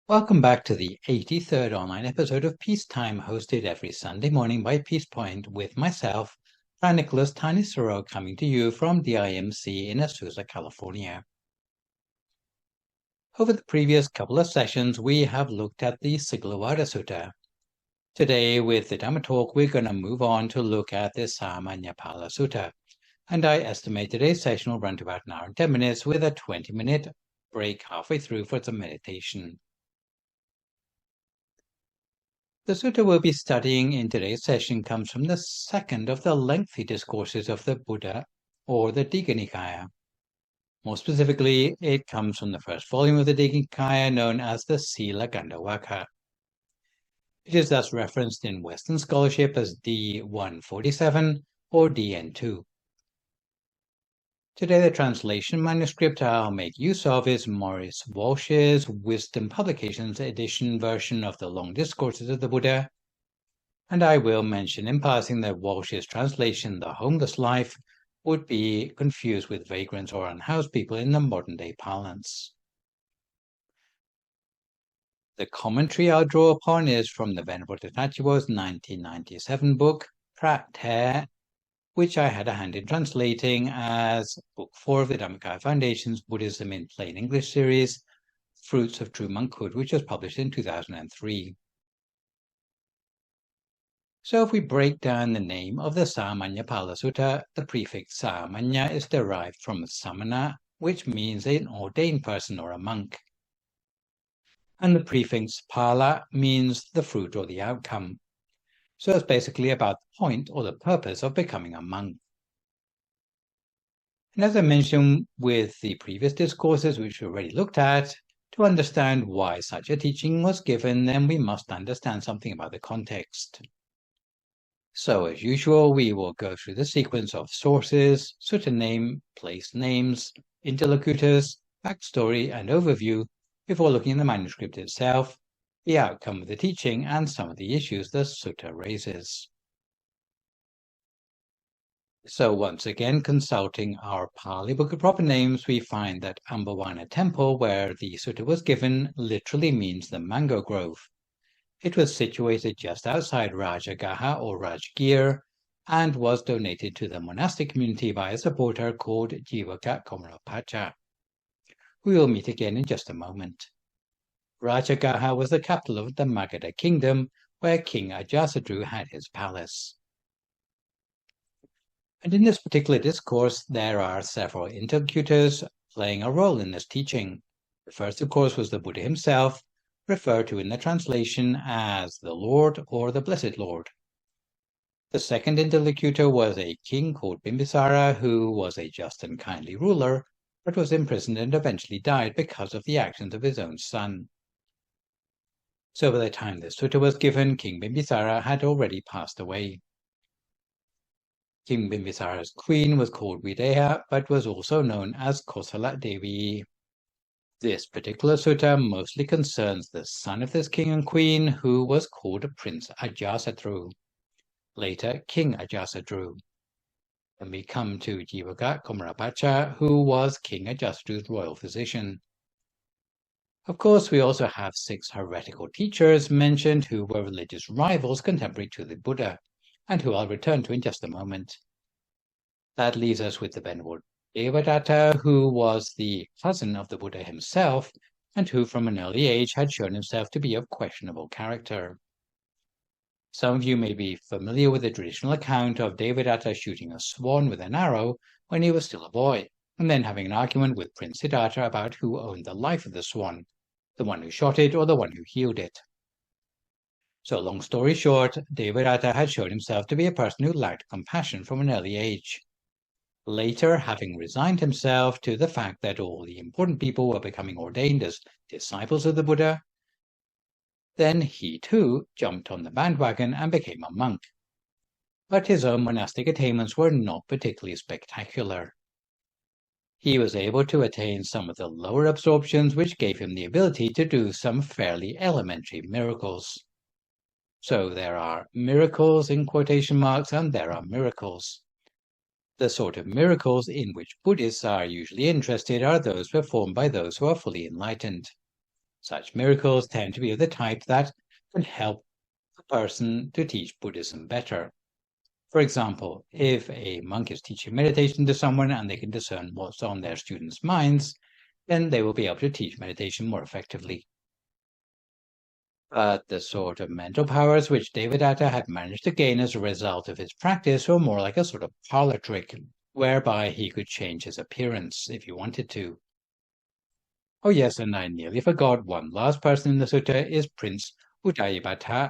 Welcome back to the 83rd online episode of Peacetime, hosted every Sunday morning by Peace Point with myself, Phra Nicholas Thanissaro, coming to you from the IMC in Azusa, California. Over the previous couple of sessions, we have looked at the Siglavada Sutta. Today, with the Dhamma talk, we're going to move on to look at the aphala Sutta. And I estimate today's session will run to about an hour and 10 minutes with a 20-minute break halfway through for some meditation. The sutta we'll be studying in today's session comes from the second of the lengthy discourses of the Buddha, or the Digha Nikaya. More specifically, it comes from the first volume of the Digha Nikaya, known as the Sila Gandawaka. It is thus referenced in Western scholarship as D147 or DN2. Today, the translation manuscript I'll make use of is Maurice Walsh's Wisdom Publications edition version of the Long Discourses of the Buddha, and I will mention in passing that Walsh's translation, The Homeless Life, would be confused with vagrants or unhoused people in the modern-day parlance. The commentary I'll draw upon is from the Venerable Tatachiwa's 1997 book, Prat, which I had a hand in translating as Book 4 of the Dhammakaya Foundation's Buddhism in Plain English series, Fruits of True Monkhood, which was published in 2003. So if we break down the name of the Samanyapala Sutta, the prefix Samanya is derived from samana, which means an ordained person or a monk. And the prefix pala means the fruit or the outcome. So it's basically about the point or the purpose of becoming a monk. And as I mentioned with the previous discourses which we already looked at, to understand why such a teaching was given, then we must understand something about the context. So as usual, we will go through the sequence of sources, sutta name, place names, interlocutors, backstory, and overview before looking at the manuscript itself, the outcome of the teaching, and some of the issues the sutta raises. So once again, consulting our Pali Book of Proper Names, we find that Ambawana Temple, where the sutta was given, literally means the mango grove. It was situated just outside Rajagaha or Rajgir, and was donated to the monastic community by a supporter called Jivaka Komarapacha, who we will meet again in just a moment. Rajagaha was the capital of the Magadha kingdom, where King Ajatasattu had his palace. And in this particular discourse, there are several interlocutors playing a role in this teaching. The first, of course, was the Buddha himself, referred to in the translation as the Lord or the Blessed Lord. The second interlocutor was a king called Bimbisara, who was a just and kindly ruler, but was imprisoned and eventually died because of the actions of his own son. So by the time the sutta was given, King Bimbisara had already passed away. King Bimbisara's queen was called Videha, but was also known as Kosala Devi. This particular sutta mostly concerns the son of this king and queen, who was called Prince Ajatasattu, later King Ajatasattu. Then we come to Jivaka Komarapacha, who was King Ajatasattu's royal physician. Of course, we also have 6 heretical teachers mentioned who were religious rivals contemporary to the Buddha, and who I'll return to in just a moment. That leaves us with the Venerable Devadatta, who was the cousin of the Buddha himself, and who from an early age had shown himself to be of questionable character. Some of you may be familiar with the traditional account of Devadatta shooting a swan with an arrow when he was still a boy, and then having an argument with Prince Siddhartha about who owned the life of the swan, the one who shot it or the one who healed it. So long story short, Devadatta had shown himself to be a person who lacked compassion from an early age. Later, having resigned himself to the fact that all the important people were becoming ordained as disciples of the Buddha, then he too jumped on the bandwagon and became a monk. But his own monastic attainments were not particularly spectacular. He was able to attain some of the lower absorptions, which gave him the ability to do some fairly elementary miracles. So there are miracles in quotation marks, and there are miracles. The sort of miracles in which Buddhists are usually interested are those performed by those who are fully enlightened. Such miracles tend to be of the type that can help the person to teach Buddhism better. For example, if a monk is teaching meditation to someone and they can discern what's on their students' minds, then they will be able to teach meditation more effectively. But the sort of mental powers which Devadatta had managed to gain as a result of his practice were more like a sort of parlor trick, whereby he could change his appearance if he wanted to. Oh yes, and I nearly forgot, one last person in the sutta is Prince Udayabhatta,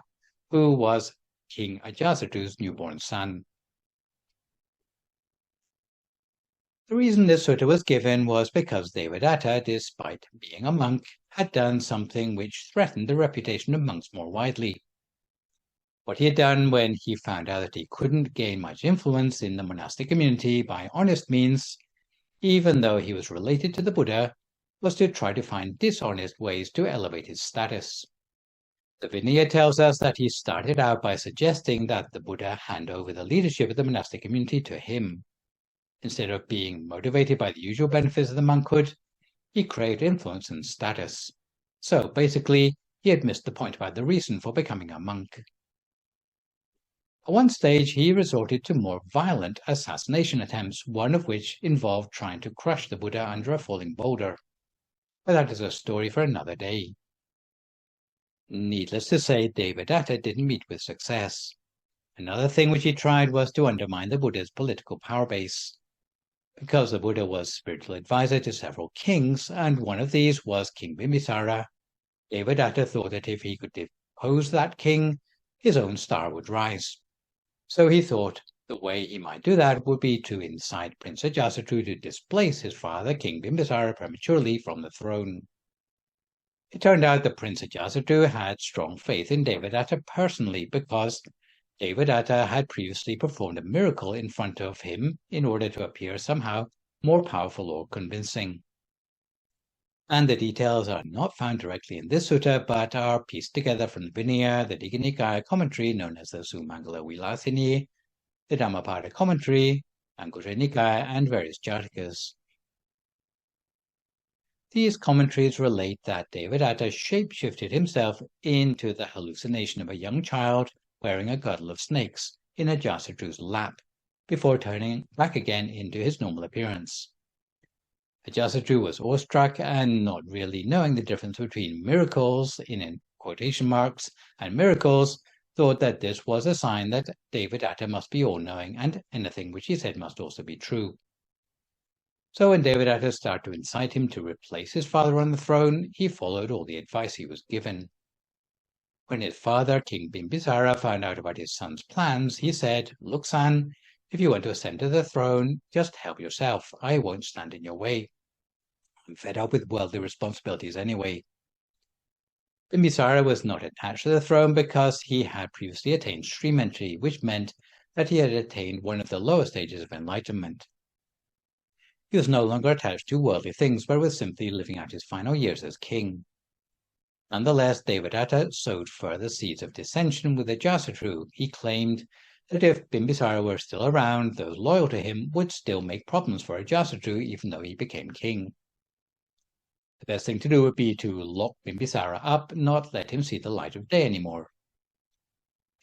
who was King Ajatasattu's newborn son. The reason this sutta was given was because Devadatta, despite being a monk, had done something which threatened the reputation of monks more widely. What he had done when he found out that he couldn't gain much influence in the monastic community by honest means, even though he was related to the Buddha, was to try to find dishonest ways to elevate his status. The Vinaya tells us that he started out by suggesting that the Buddha hand over the leadership of the monastic community to him. Instead of being motivated by the usual benefits of the monkhood, he craved influence and status. So basically, he had missed the point about the reason for becoming a monk. At one stage, he resorted to more violent assassination attempts, one of which involved trying to crush the Buddha under a falling boulder. But that is a story for another day. Needless to say, Devadatta didn't meet with success. Another thing which he tried was to undermine the Buddha's political power base. Because the Buddha was spiritual advisor to several kings, and one of these was King Bimbisara, Devadatta thought that if he could depose that king, his own star would rise. So he thought the way he might do that would be to incite Prince Ajatasattu to displace his father, King Bimbisara, prematurely from the throne. It turned out that Prince Ajatasattu had strong faith in Devadatta personally, because Devadatta had previously performed a miracle in front of him in order to appear somehow more powerful or convincing. And the details are not found directly in this sutta, but are pieced together from the Vinaya, the Digha Nikaya commentary known as the Sumangala Vilasini, the Dhammapada commentary, Anguttara Nikaya, and various Jatakas. These commentaries relate that Devadatta shape-shifted himself into the hallucination of a young child wearing a girdle of snakes in Ajatasattu's lap, before turning back again into his normal appearance. Ajatasattu was awestruck, and not really knowing the difference between miracles, in quotation marks, and miracles, thought that this was a sign that Devadatta must be all-knowing, and anything which he said must also be true. So when Devadatta started to incite him to replace his father on the throne, he followed all the advice he was given. When his father, King Bimbisara, found out about his son's plans, he said, "Look, son, if you want to ascend to the throne, just help yourself. I won't stand in your way. I'm fed up with worldly responsibilities anyway." Bimbisara was not attached to the throne because he had previously attained Srimati, which meant that he had attained one of the lower stages of enlightenment. He was no longer attached to worldly things, but was simply living out his final years as king. Nonetheless, Devadatta sowed further seeds of dissension with Ajatasattu. He claimed that if Bimbisara were still around, those loyal to him would still make problems for Ajatasattu even though he became king. The best thing to do would be to lock Bimbisara up, not let him see the light of day anymore.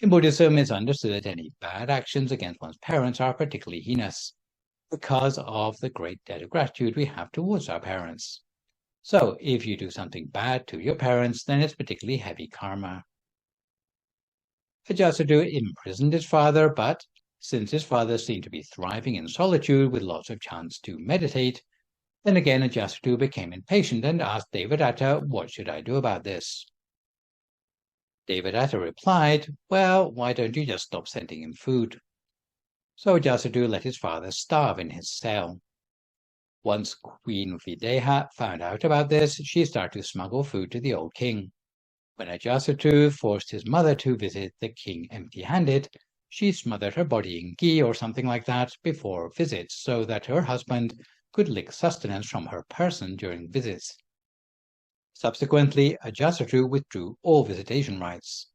In Buddhism, it's understood that any bad actions against one's parents are particularly heinous, because of the great debt of gratitude we have towards our parents. So, if you do something bad to your parents, then it's particularly heavy karma. Ajatasattu imprisoned his father, but since his father seemed to be thriving in solitude with lots of chance to meditate, then again Ajatasattu became impatient and asked Devadatta, "What should I do about this?" Devadatta replied, "Well, why don't you just stop sending him food?" So Ajatasattu let his father starve in his cell. Once Queen Videha found out about this, she started to smuggle food to the old king. When Ajatasattu forced his mother to visit the king empty-handed, she smothered her body in ghee or something like that before visits, so that her husband could lick sustenance from her person during visits. Subsequently, Ajatasattu withdrew all visitation rights.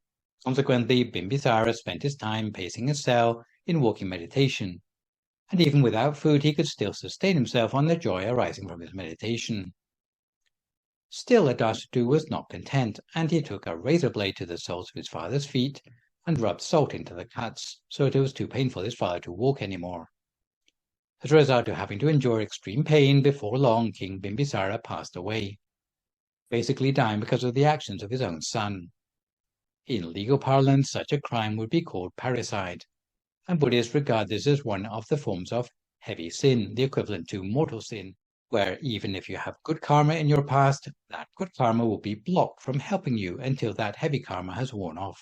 Consequently, Bimbisara spent his time pacing his cell in walking meditation, and even without food he could still sustain himself on the joy arising from his meditation. Still, Ajasattu was not content, and he took a razor blade to the soles of his father's feet and rubbed salt into the cuts, so that it was too painful for his father to walk any more. As a result of having to endure extreme pain, before long King Bimbisara passed away, basically dying because of the actions of his own son. In legal parlance, such a crime would be called parricide, and Buddhists regard this as one of the forms of heavy sin, the equivalent to mortal sin, where even if you have good karma in your past, that good karma will be blocked from helping you until that heavy karma has worn off.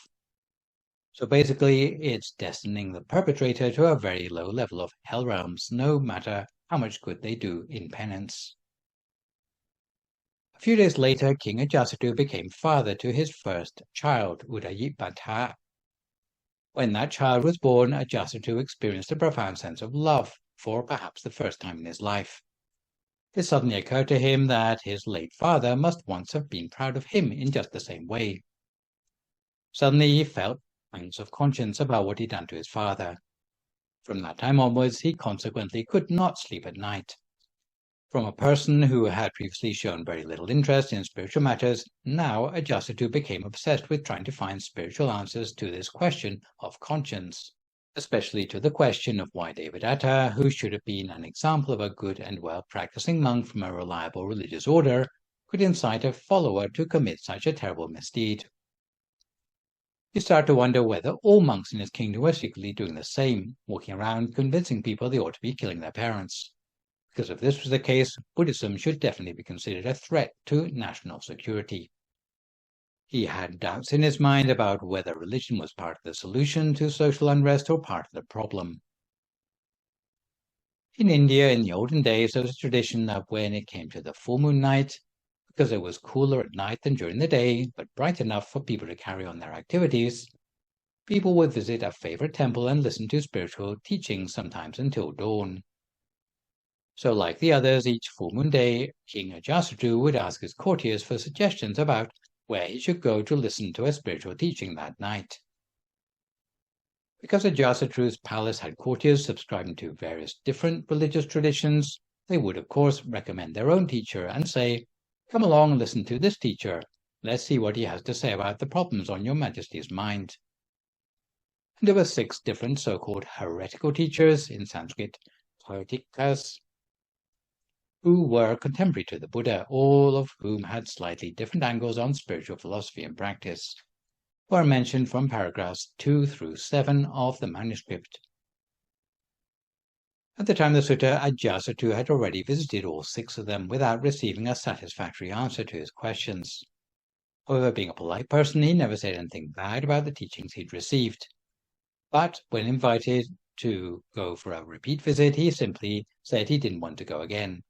So basically, it's destining the perpetrator to a very low level of hell realms, no matter how much good they do in penance. A few days later, King Ajasattu became father to his first child, Udayipatha. When that child was born, Ajasattu experienced a profound sense of love, for perhaps the first time in his life. It suddenly occurred to him that his late father must once have been proud of him in just the same way. Suddenly he felt pangs of conscience about what he'd done to his father. From that time onwards, he consequently could not sleep at night. From a person who had previously shown very little interest in spiritual matters, now Ajasattu became obsessed with trying to find spiritual answers to this question of conscience, especially to the question of why Devadatta, who should have been an example of a good and well-practicing monk from a reliable religious order, could incite a follower to commit such a terrible misdeed. He started to wonder whether all monks in his kingdom were secretly doing the same, walking around convincing people they ought to be killing their parents. Because if this was the case, Buddhism should definitely be considered a threat to national security. He had doubts in his mind about whether religion was part of the solution to social unrest or part of the problem. In India, in the olden days, there was a tradition that when it came to the full moon night, because it was cooler at night than during the day, but bright enough for people to carry on their activities, people would visit a favorite temple and listen to spiritual teachings, sometimes until dawn. So like the others, each full moon day, King Ajasattu would ask his courtiers for suggestions about where he should go to listen to a spiritual teaching that night. Because Ajasattu's palace had courtiers subscribing to various different religious traditions, they would of course recommend their own teacher and say, "Come along and listen to this teacher. Let's see what he has to say about the problems on your Majesty's mind." And there were 6 different so-called heretical teachers, in Sanskrit, Heretics, who were contemporary to the Buddha, all of whom had slightly different angles on spiritual philosophy and practice, were mentioned from paragraphs 2 through 7 of the manuscript. At the time of the sutta, Ajasattu had already visited all 6 of them without receiving a satisfactory answer to his questions. However, being a polite person, he never said anything bad about the teachings he'd received. But when invited to go for a repeat visit, he simply said he didn't want to go again.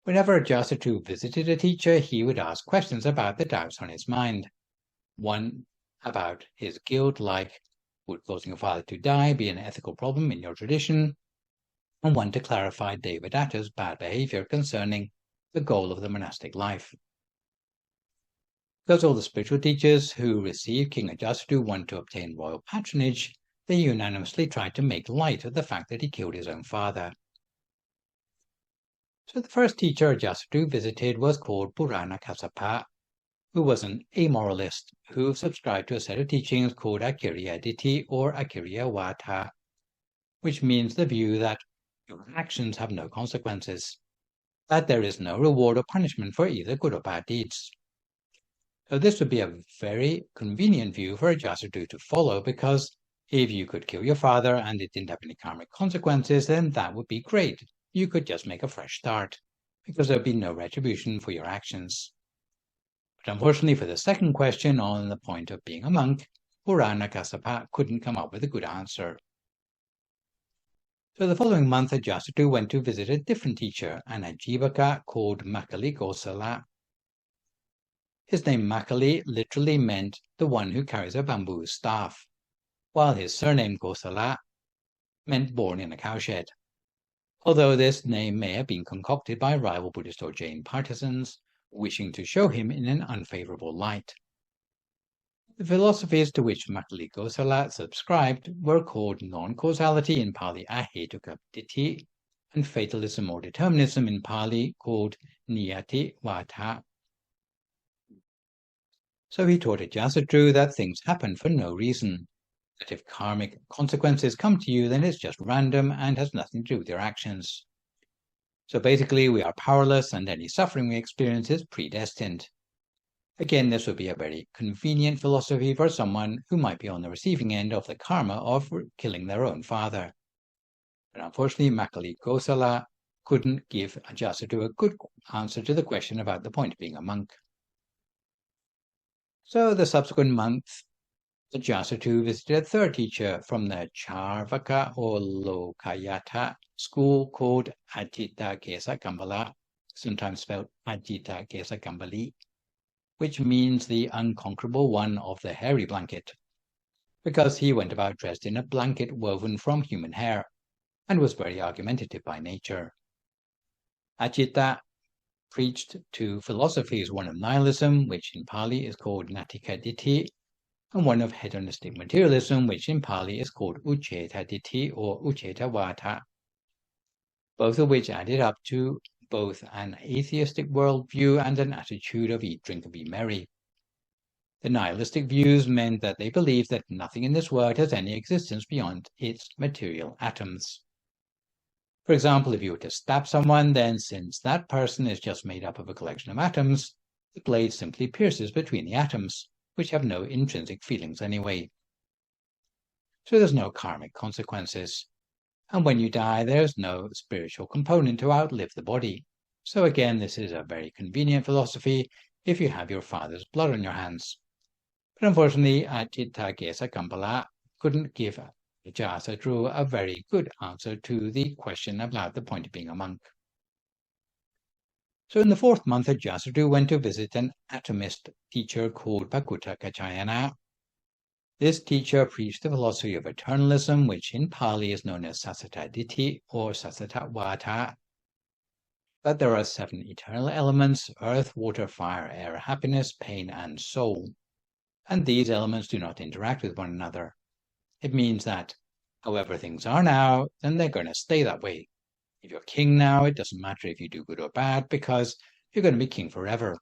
Whenever Ajasattu visited a teacher, he would ask questions about the doubts on his mind. One about his guilt, like, would causing your father to die be an ethical problem in your tradition? And one to clarify Devadatta's bad behavior concerning the goal of the monastic life. Because all the spiritual teachers who received King Ajasattu wanted to obtain royal patronage, they unanimously tried to make light of the fact that he killed his own father. So the first teacher Ajasattu visited was called Pūraṇa Kassapa, who was an amoralist who subscribed to a set of teachings called Akiriya Ditti or Akiriya Vata, which means the view that your actions have no consequences, that there is no reward or punishment for either good or bad deeds. So this would be a very convenient view for Ajasattu to follow, because if you could kill your father and it didn't have any karmic consequences, then that would be great. You could just make a fresh start, because there would be no retribution for your actions. But unfortunately for the second question on the point of being a monk, Pūraṇa Kassapa couldn't come up with a good answer. So the following month, Ajasattu went to visit a different teacher, an Ajivaka called Makkhali Gosāla. His name Makkhali literally meant the one who carries a bamboo staff, while his surname Gosāla meant born in a cowshed. Although this name may have been concocted by rival Buddhist or Jain partisans, wishing to show him in an unfavorable light. The philosophies to which Makkhali Gosāla subscribed were called non-causality, in Pali Ahetuka Ditti, and fatalism or determinism in Pali called niyati vata. So he taught Ajasattu that things happen for no reason, that if karmic consequences come to you, then it's just random and has nothing to do with your actions. So basically, we are powerless and any suffering we experience is predestined. Again, this would be a very convenient philosophy for someone who might be on the receiving end of the karma of killing their own father. But unfortunately, Makkhali Gosāla couldn't give Ajasattu a good answer to the question about the point of being a monk. So the subsequent month, Ajasattu visited a third teacher from the Charvaka or Lokayata school called Ajita Kesakambala, sometimes spelled Ajita Kesakambali, which means the unconquerable one of the hairy blanket, because he went about dressed in a blanket woven from human hair, and was very argumentative by nature. Ajita preached two philosophies, one of nihilism, which in Pali is called Nattika Ditti, and one of hedonistic materialism, which in Pali is called Ucceta Ditti or Ucceta Vata, both of which added up to both an atheistic worldview and an attitude of eat, drink, and be merry. The nihilistic views meant that they believed that nothing in this world has any existence beyond its material atoms. For example, if you were to stab someone, then since that person is just made up of a collection of atoms, the blade simply pierces between the atoms, which have no intrinsic feelings anyway. So there's no karmic consequences. And when you die, there's no spiritual component to outlive the body. So again, this is a very convenient philosophy if you have your father's blood on your hands. But unfortunately, Ajita Kesakambala couldn't give Ajasattu a very good answer to the question about the point of being a monk. So in the fourth month, Ajasattu went to visit an atomist teacher called Pakudha Kaccāyana. This teacher preached the philosophy of eternalism, which in Pali is known as Sasatta Ditti or Sasatta Vata. That there are 7 eternal elements: earth, water, fire, air, happiness, pain, and soul. And these elements do not interact with one another. It means that however things are now, then they're going to stay that way. If you're king now, it doesn't matter if you do good or bad, because you're going to be king forever.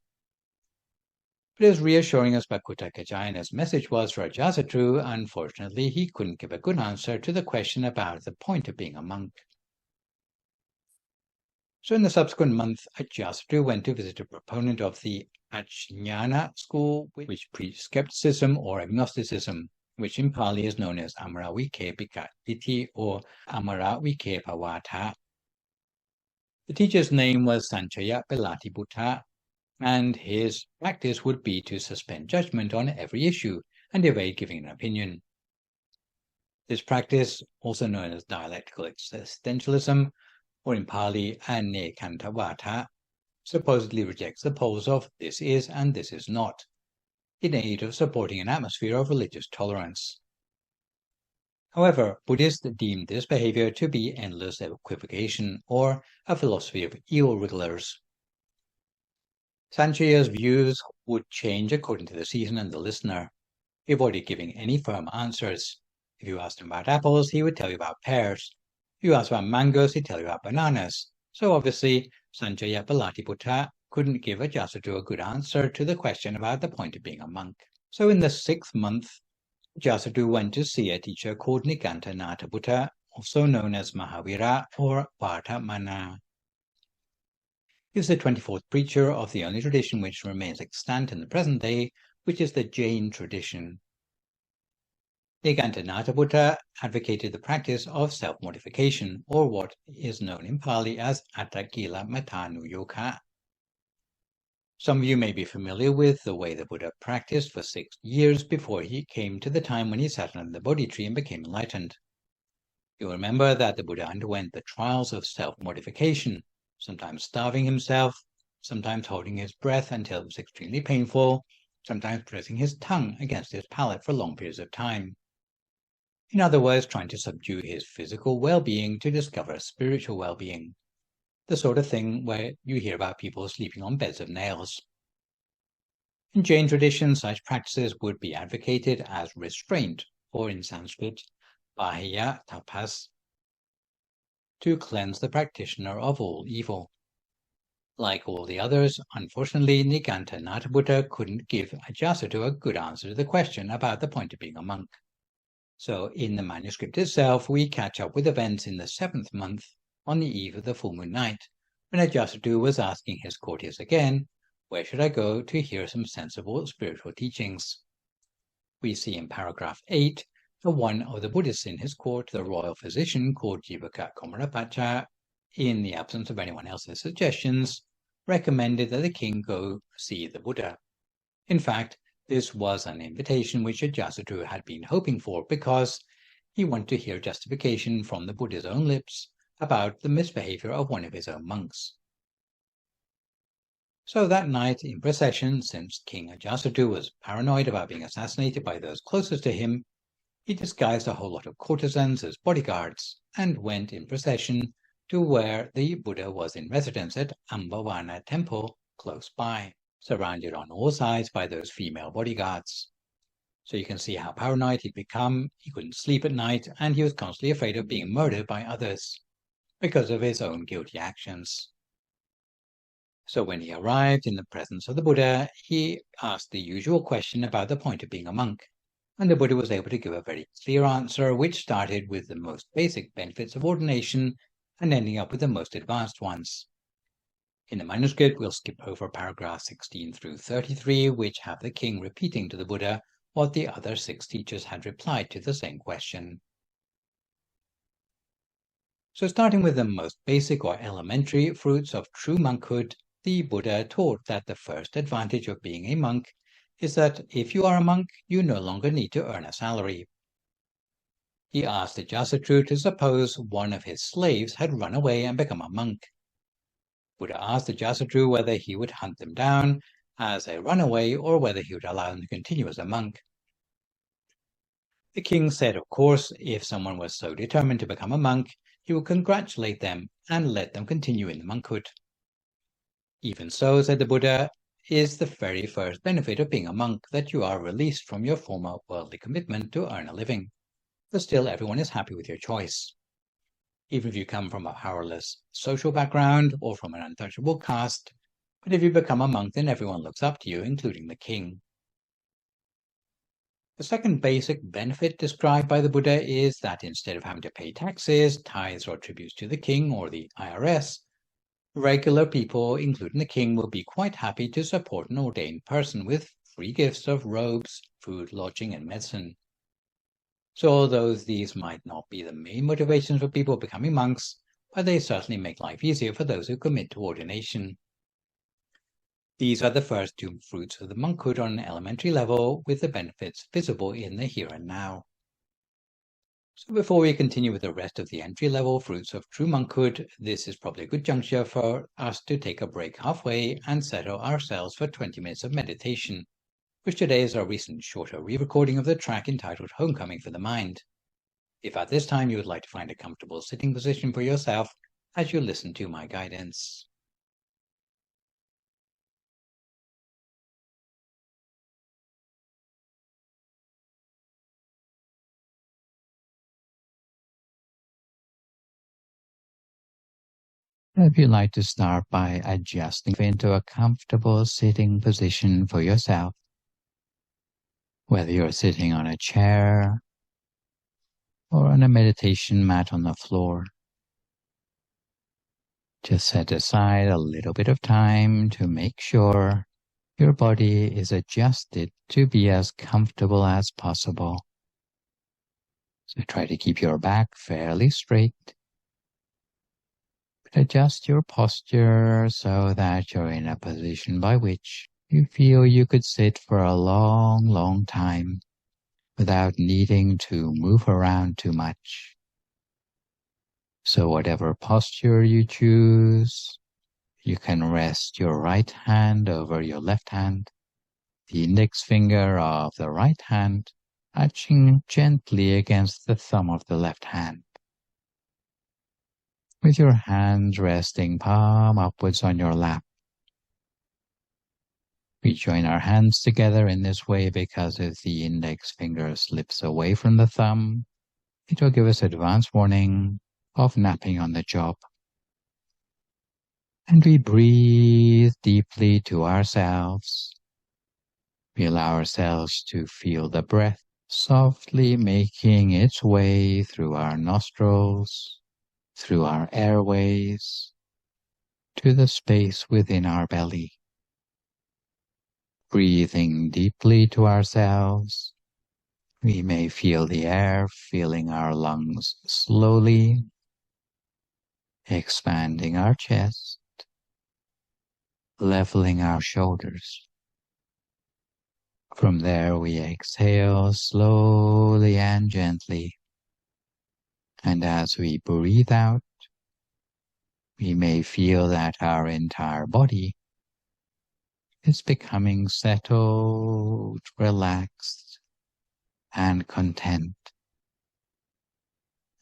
But as reassuring as Pakudha Kaccāyana's message was for Ajasattu, unfortunately he couldn't give a good answer to the question about the point of being a monk. So in the subsequent month, Ajasattu went to visit a proponent of the Ajñāna school, which preached skepticism or agnosticism, which in Pali is known as Amaravikepa Ditti or Amaravikepa Vata. The teacher's name was Sañjaya Belaṭṭhiputta, and his practice would be to suspend judgment on every issue and evade giving an opinion. This practice, also known as dialectical existentialism, or in Pali Nigaṇṭha Vata, supposedly rejects the poles of this is and this is not, in aid of supporting an atmosphere of religious tolerance. However, Buddhists deemed this behavior to be endless equivocation, or a philosophy of eel-wrigglers. Sañjaya's views would change according to the season and the listener. He avoided giving any firm answers. If you asked him about apples, he would tell you about pears. If you asked about mangoes, he'd tell you about bananas. So obviously, Sañjaya Belaṭṭhiputta couldn't give Ajasattu a good answer to the question about the point of being a monk. So in the 6th month, Ajasattu went to see a teacher called Nigaṇṭha Nāṭaputta, also known as Mahavira or Vardhamana. He is the 24th preacher of the only tradition which remains extant in the present day, which is the Jain tradition. Nigaṇṭha Nāṭaputta advocated the practice of self-mortification, or what is known in Pali as Atthakila Matanuyoga. Some of you may be familiar with the way the Buddha practiced for 6 years before he came to the time when he sat under the Bodhi tree and became enlightened. You'll remember that the Buddha underwent the trials of self-mortification, sometimes starving himself, sometimes holding his breath until it was extremely painful, sometimes pressing his tongue against his palate for long periods of time. In other words, trying to subdue his physical well-being to discover spiritual well-being. The sort of thing where you hear about people sleeping on beds of nails. In Jain tradition, such practices would be advocated as restraint, or in Sanskrit, bahya tapas. to cleanse the practitioner of all evil. Like all the others, unfortunately, Nigaṇṭha Nāṭaputta couldn't give Ajita a good answer to the question about the point of being a monk. So in the manuscript itself, we catch up with events in the 7th month on the eve of the full moon night, when Ajita was asking his courtiers again, where should I go to hear some sensible spiritual teachings? We see in paragraph 8 that one of the Buddhists in his court, the royal physician called Jivaka Komarapacha, in the absence of anyone else's suggestions, recommended that the king go see the Buddha. In fact, this was an invitation which Ajita had been hoping for, because he wanted to hear justification from the Buddha's own lips about the misbehavior of one of his own monks. So that night in procession, since King Ajita was paranoid about being assassinated by those closest to him, he disguised a whole lot of courtesans as bodyguards and went in procession to where the Buddha was in residence at Ambavana temple close by, surrounded on all sides by those female bodyguards. So you can see how paranoid he'd become. He couldn't sleep at night, and he was constantly afraid of being murdered by others because of his own guilty actions. So when he arrived in the presence of the Buddha, he asked the usual question about the point of being a monk, and the Buddha was able to give a very clear answer, which started with the most basic benefits of ordination and ending up with the most advanced ones. In the manuscript, we'll skip over paragraphs 16 through 33, which have the king repeating to the Buddha what the other 6 teachers had replied to the same question. So starting with the most basic or elementary fruits of true monkhood, the Buddha taught that the first advantage of being a monk is that if you are a monk, you no longer need to earn a salary. He asked Ajita to suppose one of his slaves had run away and become a monk. Buddha asked Ajita whether he would hunt them down as a runaway or whether he would allow them to continue as a monk. The king said, of course, if someone was so determined to become a monk, he would congratulate them and let them continue in the monkhood. Even so, said the Buddha, is the very first benefit of being a monk that you are released from your former worldly commitment to earn a living. But still, everyone is happy with your choice. Even if you come from a powerless social background or from an untouchable caste, but if you become a monk, then everyone looks up to you, including the king. The second basic benefit described by the Buddha is that instead of having to pay taxes, tithes, or tributes to the king or the IRS, regular people, including the king, will be quite happy to support an ordained person with free gifts of robes, food, lodging, and medicine. So although these might not be the main motivations for people becoming monks, but they certainly make life easier for those who commit to ordination. These are the first 2 fruits of the monkhood on an elementary level, with the benefits visible in the here and now. So before we continue with the rest of the entry-level fruits of true monkhood, this is probably a good juncture for us to take a break halfway and settle ourselves for 20 minutes of meditation, which today is our recent shorter re-recording of the track entitled Homecoming for the Mind. If at this time you would like to find a comfortable sitting position for yourself as you listen to my guidance. If you'd like to start by adjusting into a comfortable sitting position for yourself, whether you're sitting on a chair or on a meditation mat on the floor, just set aside a little bit of time to make sure your body is adjusted to be as comfortable as possible. So try to keep your back fairly straight. Adjust your posture so that you're in a position by which you feel you could sit for a long, long time without needing to move around too much. So whatever posture you choose, you can rest your right hand over your left hand, the index finger of the right hand touching gently against the thumb of the left hand, with your hands resting palm upwards on your lap. We join our hands together in this way because if the index finger slips away from the thumb, it will give us advance warning of napping on the job. And we breathe deeply to ourselves. We allow ourselves to feel the breath softly making its way through our nostrils, through our airways, to the space within our belly. Breathing deeply to ourselves, we may feel the air filling our lungs slowly, expanding our chest, leveling our shoulders. From there we exhale slowly and gently, and as we breathe out, we may feel that our entire body is becoming settled, relaxed, and content.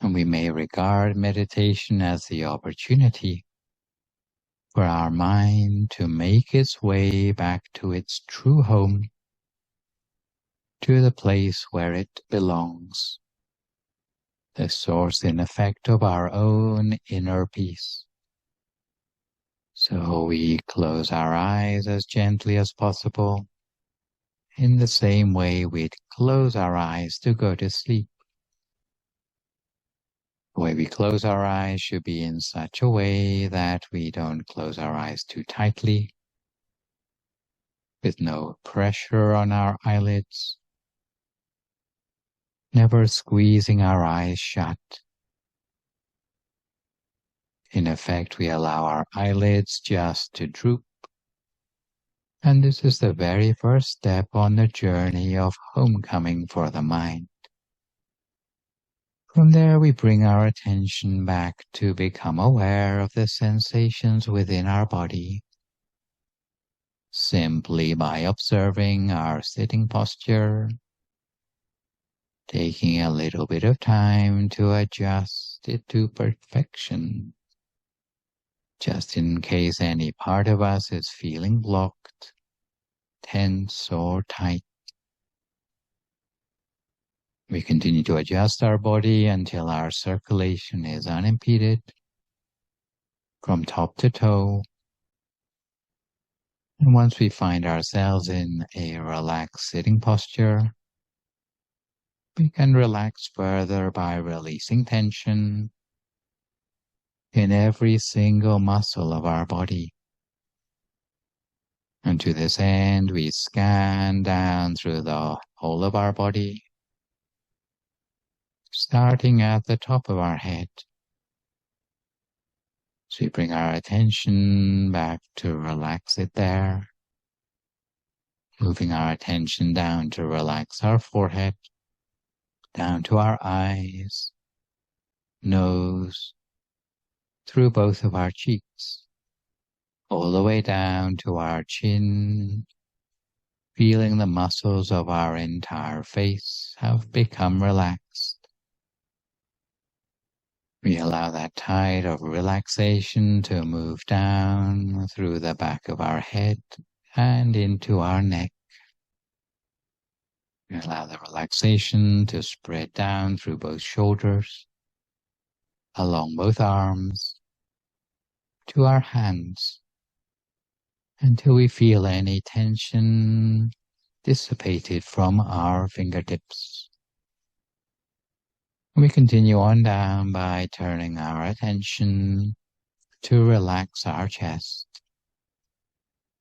And we may regard meditation as the opportunity for our mind to make its way back to its true home, to the place where it belongs, the source and effect of our own inner peace. So we close our eyes as gently as possible, in the same way we'd close our eyes to go to sleep. The way we close our eyes should be in such a way that we don't close our eyes too tightly, with no pressure on our eyelids, never squeezing our eyes shut. In effect, we allow our eyelids just to droop, and this is the very first step on the journey of homecoming for the mind. From there, we bring our attention back to become aware of the sensations within our body, simply by observing our sitting posture, taking a little bit of time to adjust it to perfection, just in case any part of us is feeling blocked, tense, or tight. We continue to adjust our body until our circulation is unimpeded from top to toe. And once we find ourselves in a relaxed sitting posture, we can relax further by releasing tension in every single muscle of our body. And to this end, we scan down through the whole of our body, starting at the top of our head. So we bring our attention back to relax it there, moving our attention down to relax our forehead, down to our eyes, nose, through both of our cheeks, all the way down to our chin, feeling the muscles of our entire face have become relaxed. We allow that tide of relaxation to move down through the back of our head and into our neck. We allow the relaxation to spread down through both shoulders, along both arms, to our hands, until we feel any tension dissipated from our fingertips. We continue on down by turning our attention to relax our chest.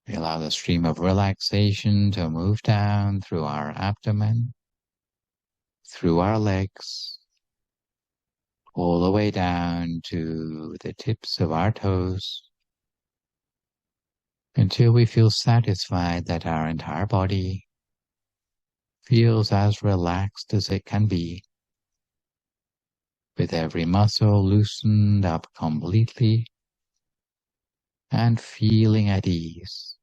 We allow the stream of relaxation to move down through our abdomen, through our legs, all the way down to the tips of our toes, until we feel satisfied that our entire body feels as relaxed as it can be, with every muscle loosened up completely and feeling at ease.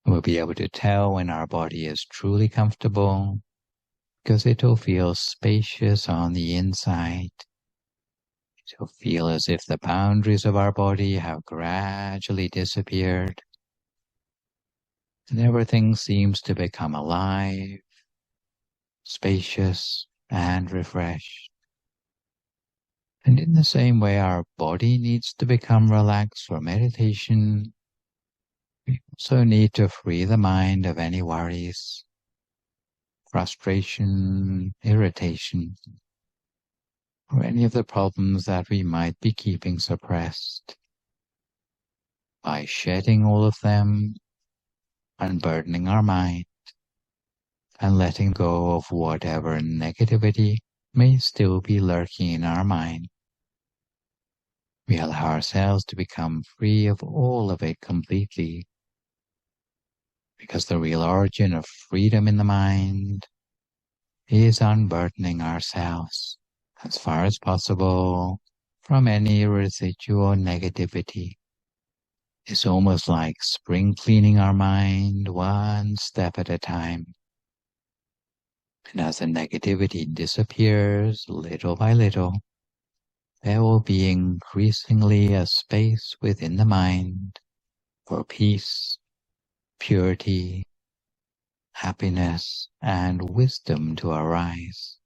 We'll be able to tell when our body is truly comfortable because it'll feel spacious on the inside. It'll feel as if the boundaries of our body have gradually disappeared and everything seems to become alive, spacious, and refreshed. And in the same way our body needs to become relaxed for meditation, we also need to free the mind of any worries, frustration, irritation, or any of the problems that we might be keeping suppressed. By shedding all of them, unburdening our mind, and letting go of whatever negativity may still be lurking in our mind, we allow ourselves to become free of all of it completely. Because the real origin of freedom in the mind is unburdening ourselves as far as possible from any residual negativity. It's almost like spring cleaning our mind one step at a time. And as the negativity disappears little by little, there will be increasingly a space within the mind for peace, purity, happiness, and wisdom to arise.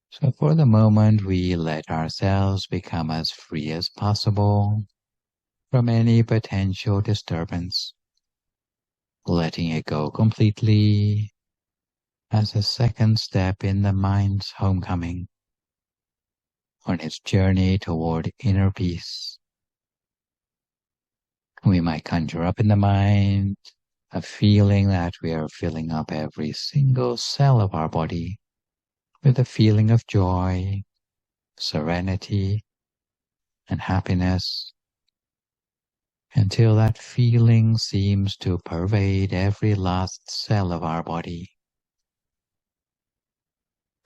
So for the moment, we let ourselves become as free as possible from any potential disturbance, letting it go completely as a second step in the mind's homecoming on its journey toward inner peace. We might conjure up in the mind a feeling that we are filling up every single cell of our body with a feeling of joy, serenity, and happiness, until that feeling seems to pervade every last cell of our body.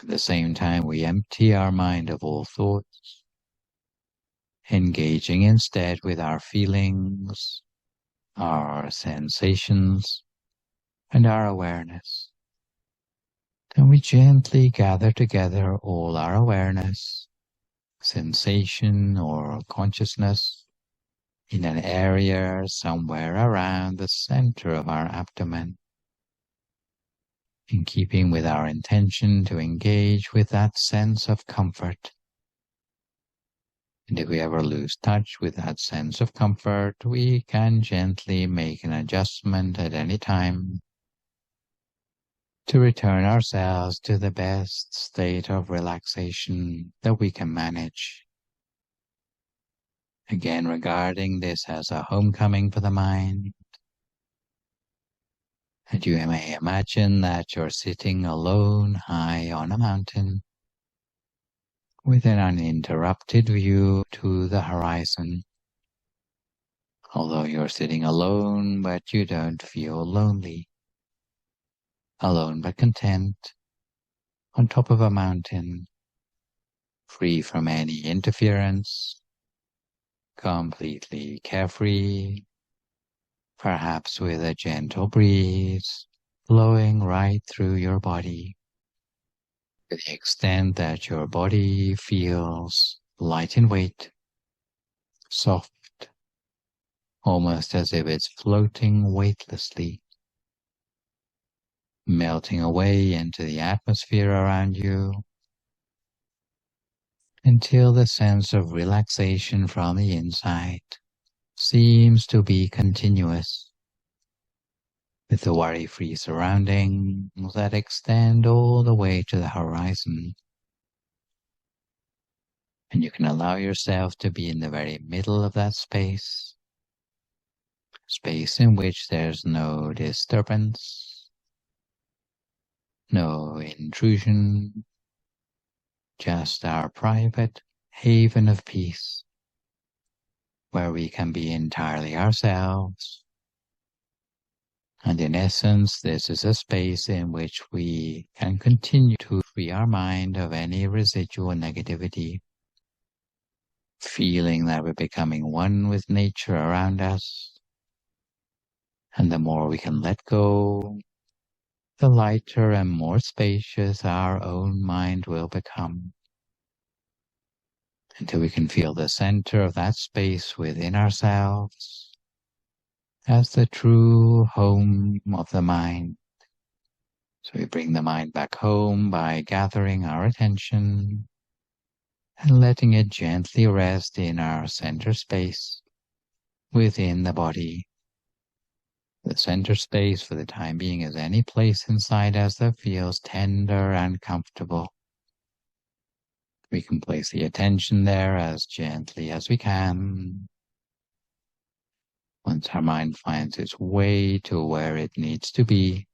At the same time, we empty our mind of all thoughts, engaging instead with our feelings, our sensations, and our awareness. Then we gently gather together all our awareness, sensation, or consciousness in an area somewhere around the center of our abdomen, in keeping with our intention to engage with that sense of comfort. And if we ever lose touch with that sense of comfort, we can gently make an adjustment at any time to return ourselves to the best state of relaxation that we can manage. Again, regarding this as a homecoming for the mind. And you may imagine that you're sitting alone high on a mountain with an uninterrupted view to the horizon. Although you're sitting alone, but you don't feel lonely. Alone but content, on top of a mountain, free from any interference, completely carefree, perhaps with a gentle breeze blowing right through your body, to the extent that your body feels light in weight, soft, almost as if it's floating weightlessly, melting away into the atmosphere around you, until the sense of relaxation from the inside seems to be continuous, with the worry-free surroundings that extend all the way to the horizon. And you can allow yourself to be in the very middle of that space in which there's no disturbance, no intrusion, just our private haven of peace, where we can be entirely ourselves. And in essence, this is a space in which we can continue to free our mind of any residual negativity, feeling that we're becoming one with nature around us. And the more we can let go, the lighter and more spacious our own mind will become, until we can feel the center of that space within ourselves as the true home of the mind. So we bring the mind back home by gathering our attention and letting it gently rest in our center space within the body. The center space for the time being is any place inside us that feels tender and comfortable. We can place the attention there as gently as we can. Once our mind finds its way to where it needs to be,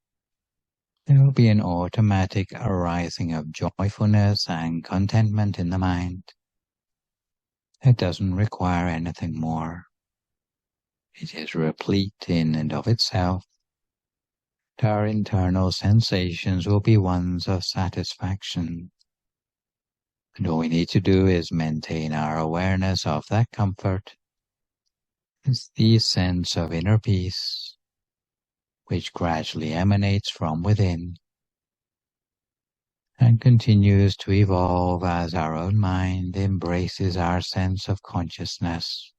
there will be an automatic arising of joyfulness and contentment in the mind. It doesn't require anything more. It is replete in and of itself. Our internal sensations will be ones of satisfaction. And all we need to do is maintain our awareness of that comfort. It's the sense of inner peace, which gradually emanates from within and continues to evolve as our own mind embraces our sense of consciousness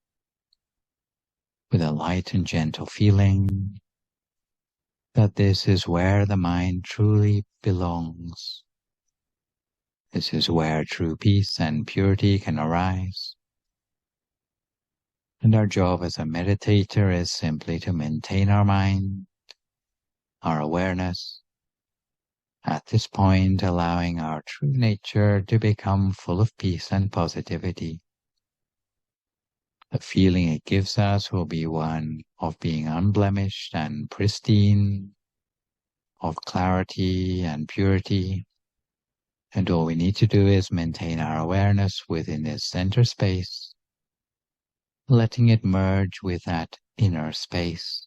with a light and gentle feeling that this is where the mind truly belongs. This is where true peace and purity can arise. And our job as a meditator is simply to maintain our mind, our awareness, at this point allowing our true nature to become full of peace and positivity. The feeling it gives us will be one of being unblemished and pristine, of clarity and purity. And all we need to do is maintain our awareness within this center space, letting it merge with that inner space.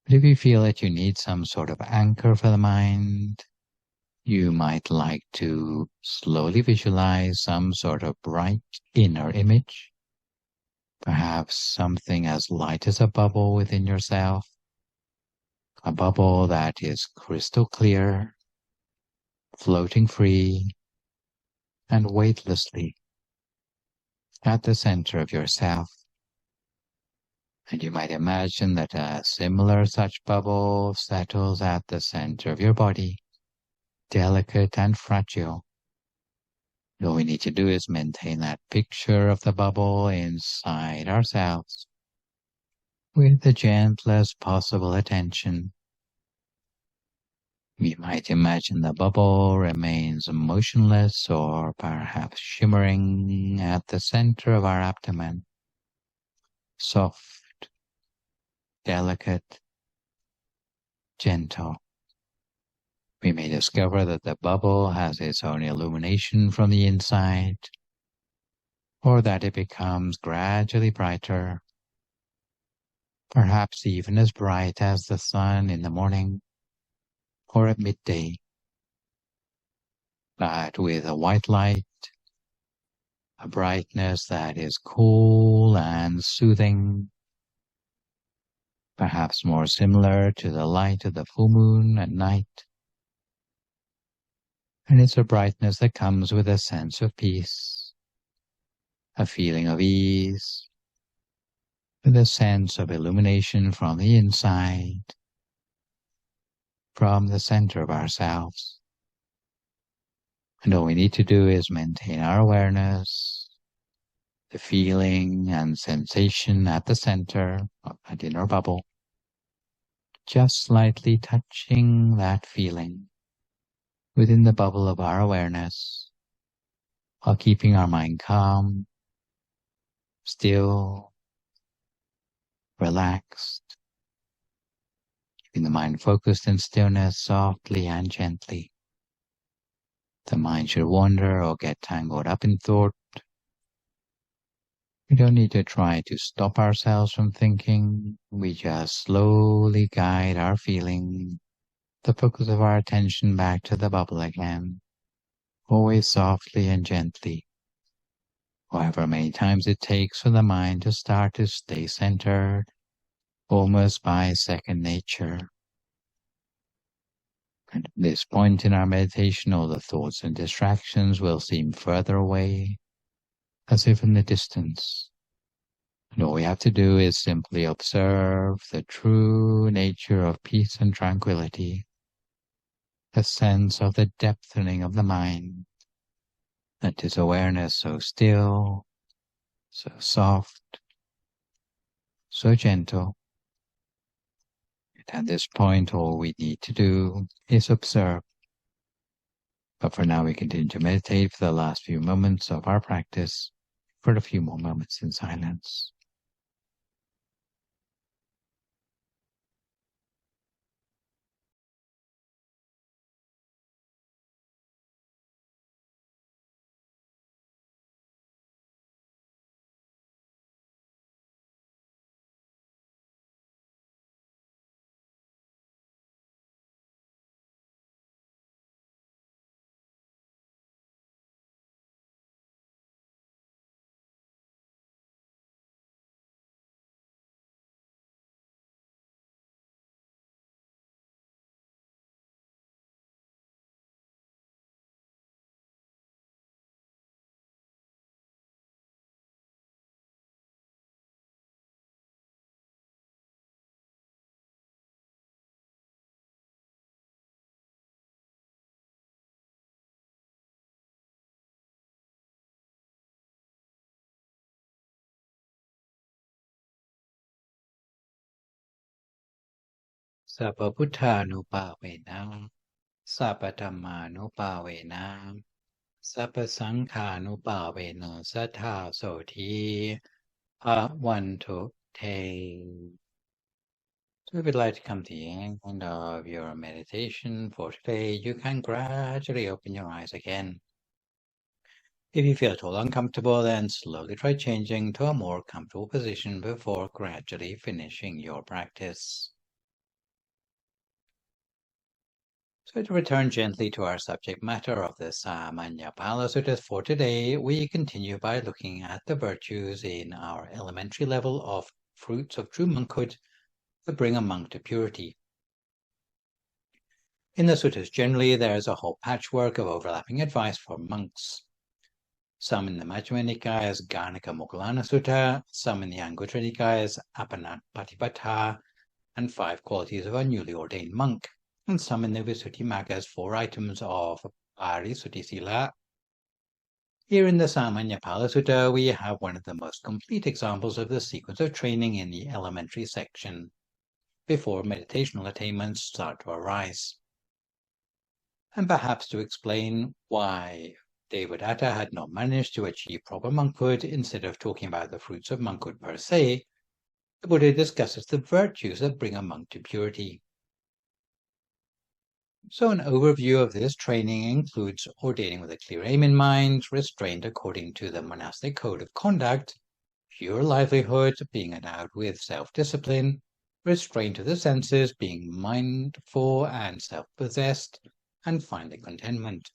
But if you feel that you need some sort of anchor for the mind, you might like to slowly visualize some sort of bright inner image, perhaps something as light as a bubble within yourself, a bubble that is crystal clear, floating free and weightlessly at the center of yourself. And you might imagine that a similar such bubble settles at the center of your body, delicate and fragile. All we need to do is maintain that picture of the bubble inside ourselves with the gentlest possible attention. We might imagine the bubble remains motionless or perhaps shimmering at the center of our abdomen, soft, delicate, gentle. We may discover that the bubble has its own illumination from the inside, or that it becomes gradually brighter, perhaps even as bright as the sun in the morning or at midday, but with a white light, a brightness that is cool and soothing, perhaps more similar to the light of the full moon at night. And it's a brightness that comes with a sense of peace, a feeling of ease, with a sense of illumination from the inside, from the center of ourselves. And all we need to do is maintain our awareness, the feeling and sensation at the center of that inner bubble, just slightly touching that feeling within the bubble of our awareness, while keeping our mind calm, still, relaxed, keeping the mind focused in stillness softly and gently. The mind should wander or get tangled up in thought. We don't need to try to stop ourselves from thinking. We just slowly guide our feeling, the focus of our attention back to the bubble again, always softly and gently, however many times it takes for the mind to start to stay centered, almost by second nature. And at this point in our meditation, all the thoughts and distractions will seem further away, as if in the distance. And all we have to do is simply observe the true nature of peace and tranquility, the sense of the depthening of the mind, Let this awareness so still, so soft, so gentle. And at this point, all we need to do is observe. But for now, we continue to meditate for the last few moments of our practice, for a few more moments in silence. Sabba Buddhanupavenam, Sabba Dhammanupavenam, Sabba Saṅkhanupavenam Sattha Soti Bhavantu Te. So if you'd like to come to the end of your meditation for today, you can gradually open your eyes again. If you feel at all uncomfortable, then slowly try changing to a more comfortable position before gradually finishing your practice. So to return gently to our subject matter of the Sañjaya Belaṭṭhiputta for today, we continue by looking at the virtues in our elementary level of fruits of true monkhood that bring a monk to purity. In the suttas generally, there is a whole patchwork of overlapping advice for monks. Some in the Majjhima Nikaya as Garnika Moggallana Sutta, some in the Anguttara Nikaya as aphala Sutta, and 5 qualities of a newly ordained monk, and some in the Visuddhimagga as 4 items of Parisuddhisila. Here in the Sañjaya Belaṭṭhiputta, we have one of the most complete examples of the sequence of training in the elementary section, before meditational attainments start to arise. And perhaps to explain why Devadatta had not managed to achieve proper monkhood, instead of talking about the fruits of monkhood per se, the Buddha discusses the virtues that bring a monk to purity. So an overview of this training includes ordaining with a clear aim in mind, restraint according to the monastic code of conduct, pure livelihood, being endowed with self-discipline, restraint of the senses, being mindful and self-possessed, and finally contentment.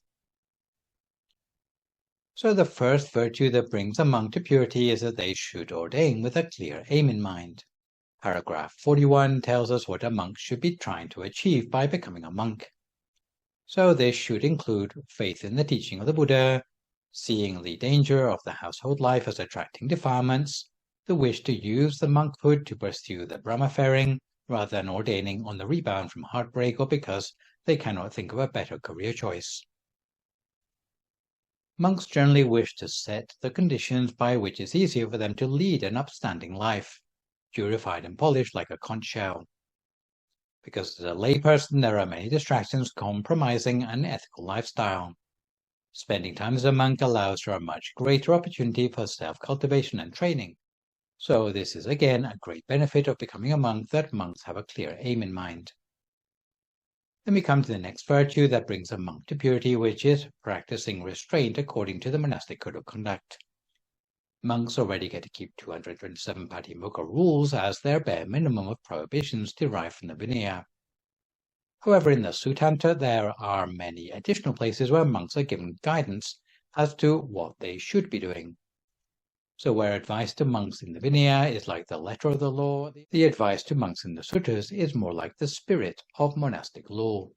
So the first virtue that brings a monk to purity is that they should ordain with a clear aim in mind. Paragraph 41 tells us what a monk should be trying to achieve by becoming a monk. So this should include faith in the teaching of the Buddha, seeing the danger of the household life as attracting defilements, the wish to use the monkhood to pursue the Brahmafaring rather than ordaining on the rebound from heartbreak or because they cannot think of a better career choice. Monks generally wish to set the conditions by which it's easier for them to lead an upstanding life, purified and polished like a conch shell. Because as a layperson, there are many distractions compromising an ethical lifestyle. Spending time as a monk allows for a much greater opportunity for self-cultivation and training. So this is again a great benefit of becoming a monk, that monks have a clear aim in mind. Then we come to the next virtue that brings a monk to purity, which is practicing restraint according to the monastic code of conduct. Monks already get to keep 227 Patimokkha rules as their bare minimum of prohibitions derived from the Vinaya. However, in the Suttanta, there are many additional places where monks are given guidance as to what they should be doing. So where advice to monks in the Vinaya is like the letter of the law, the advice to monks in the Suttas is more like the spirit of monastic law.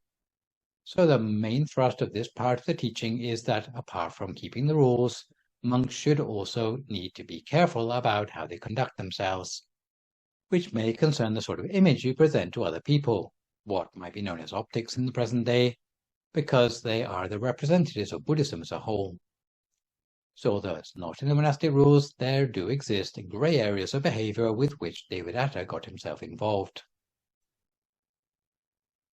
So the main thrust of this part of the teaching is that apart from keeping the rules, monks should also need to be careful about how they conduct themselves, which may concern the sort of image you present to other people, what might be known as optics in the present day, because they are the representatives of Buddhism as a whole. So although it's not in the monastic rules, there do exist grey areas of behavior with which Devadatta got himself involved.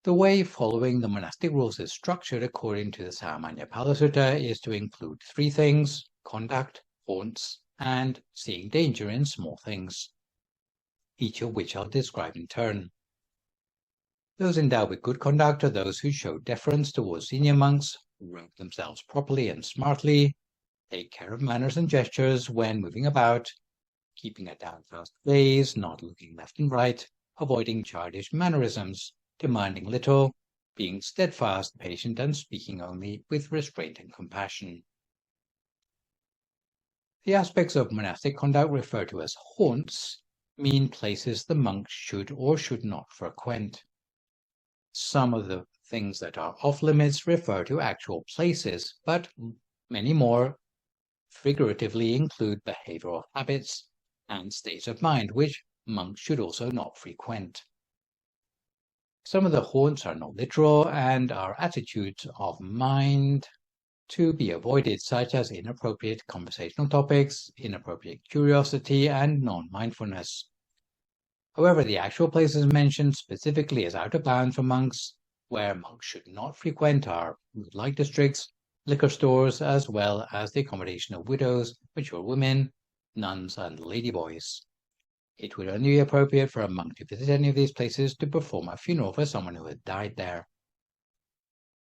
The way following the monastic rules is structured according to the Samanya aphala Sutta is to include three things: conduct, haunts, and seeing danger in small things, each of which I'll describe in turn. Those endowed with good conduct are those who show deference towards senior monks, robe themselves properly and smartly, take care of manners and gestures when moving about, keeping a downcast gaze, not looking left and right, avoiding childish mannerisms, demanding little, being steadfast, patient, and speaking only with restraint and compassion. The aspects of monastic conduct referred to as haunts mean places the monk should or should not frequent. Some of the things that are off limits refer to actual places, but many more figuratively include behavioral habits and states of mind which monks should also not frequent. Some of the haunts are not literal and are attitudes of mind to be avoided, such as inappropriate conversational topics, inappropriate curiosity, and non-mindfulness. However, the actual places mentioned specifically as out of bounds for monks, where monks should not frequent, are food-like districts, liquor stores, as well as the accommodation of widows, mature women, nuns, and ladyboys. It would only be appropriate for a monk to visit any of these places to perform a funeral for someone who had died there.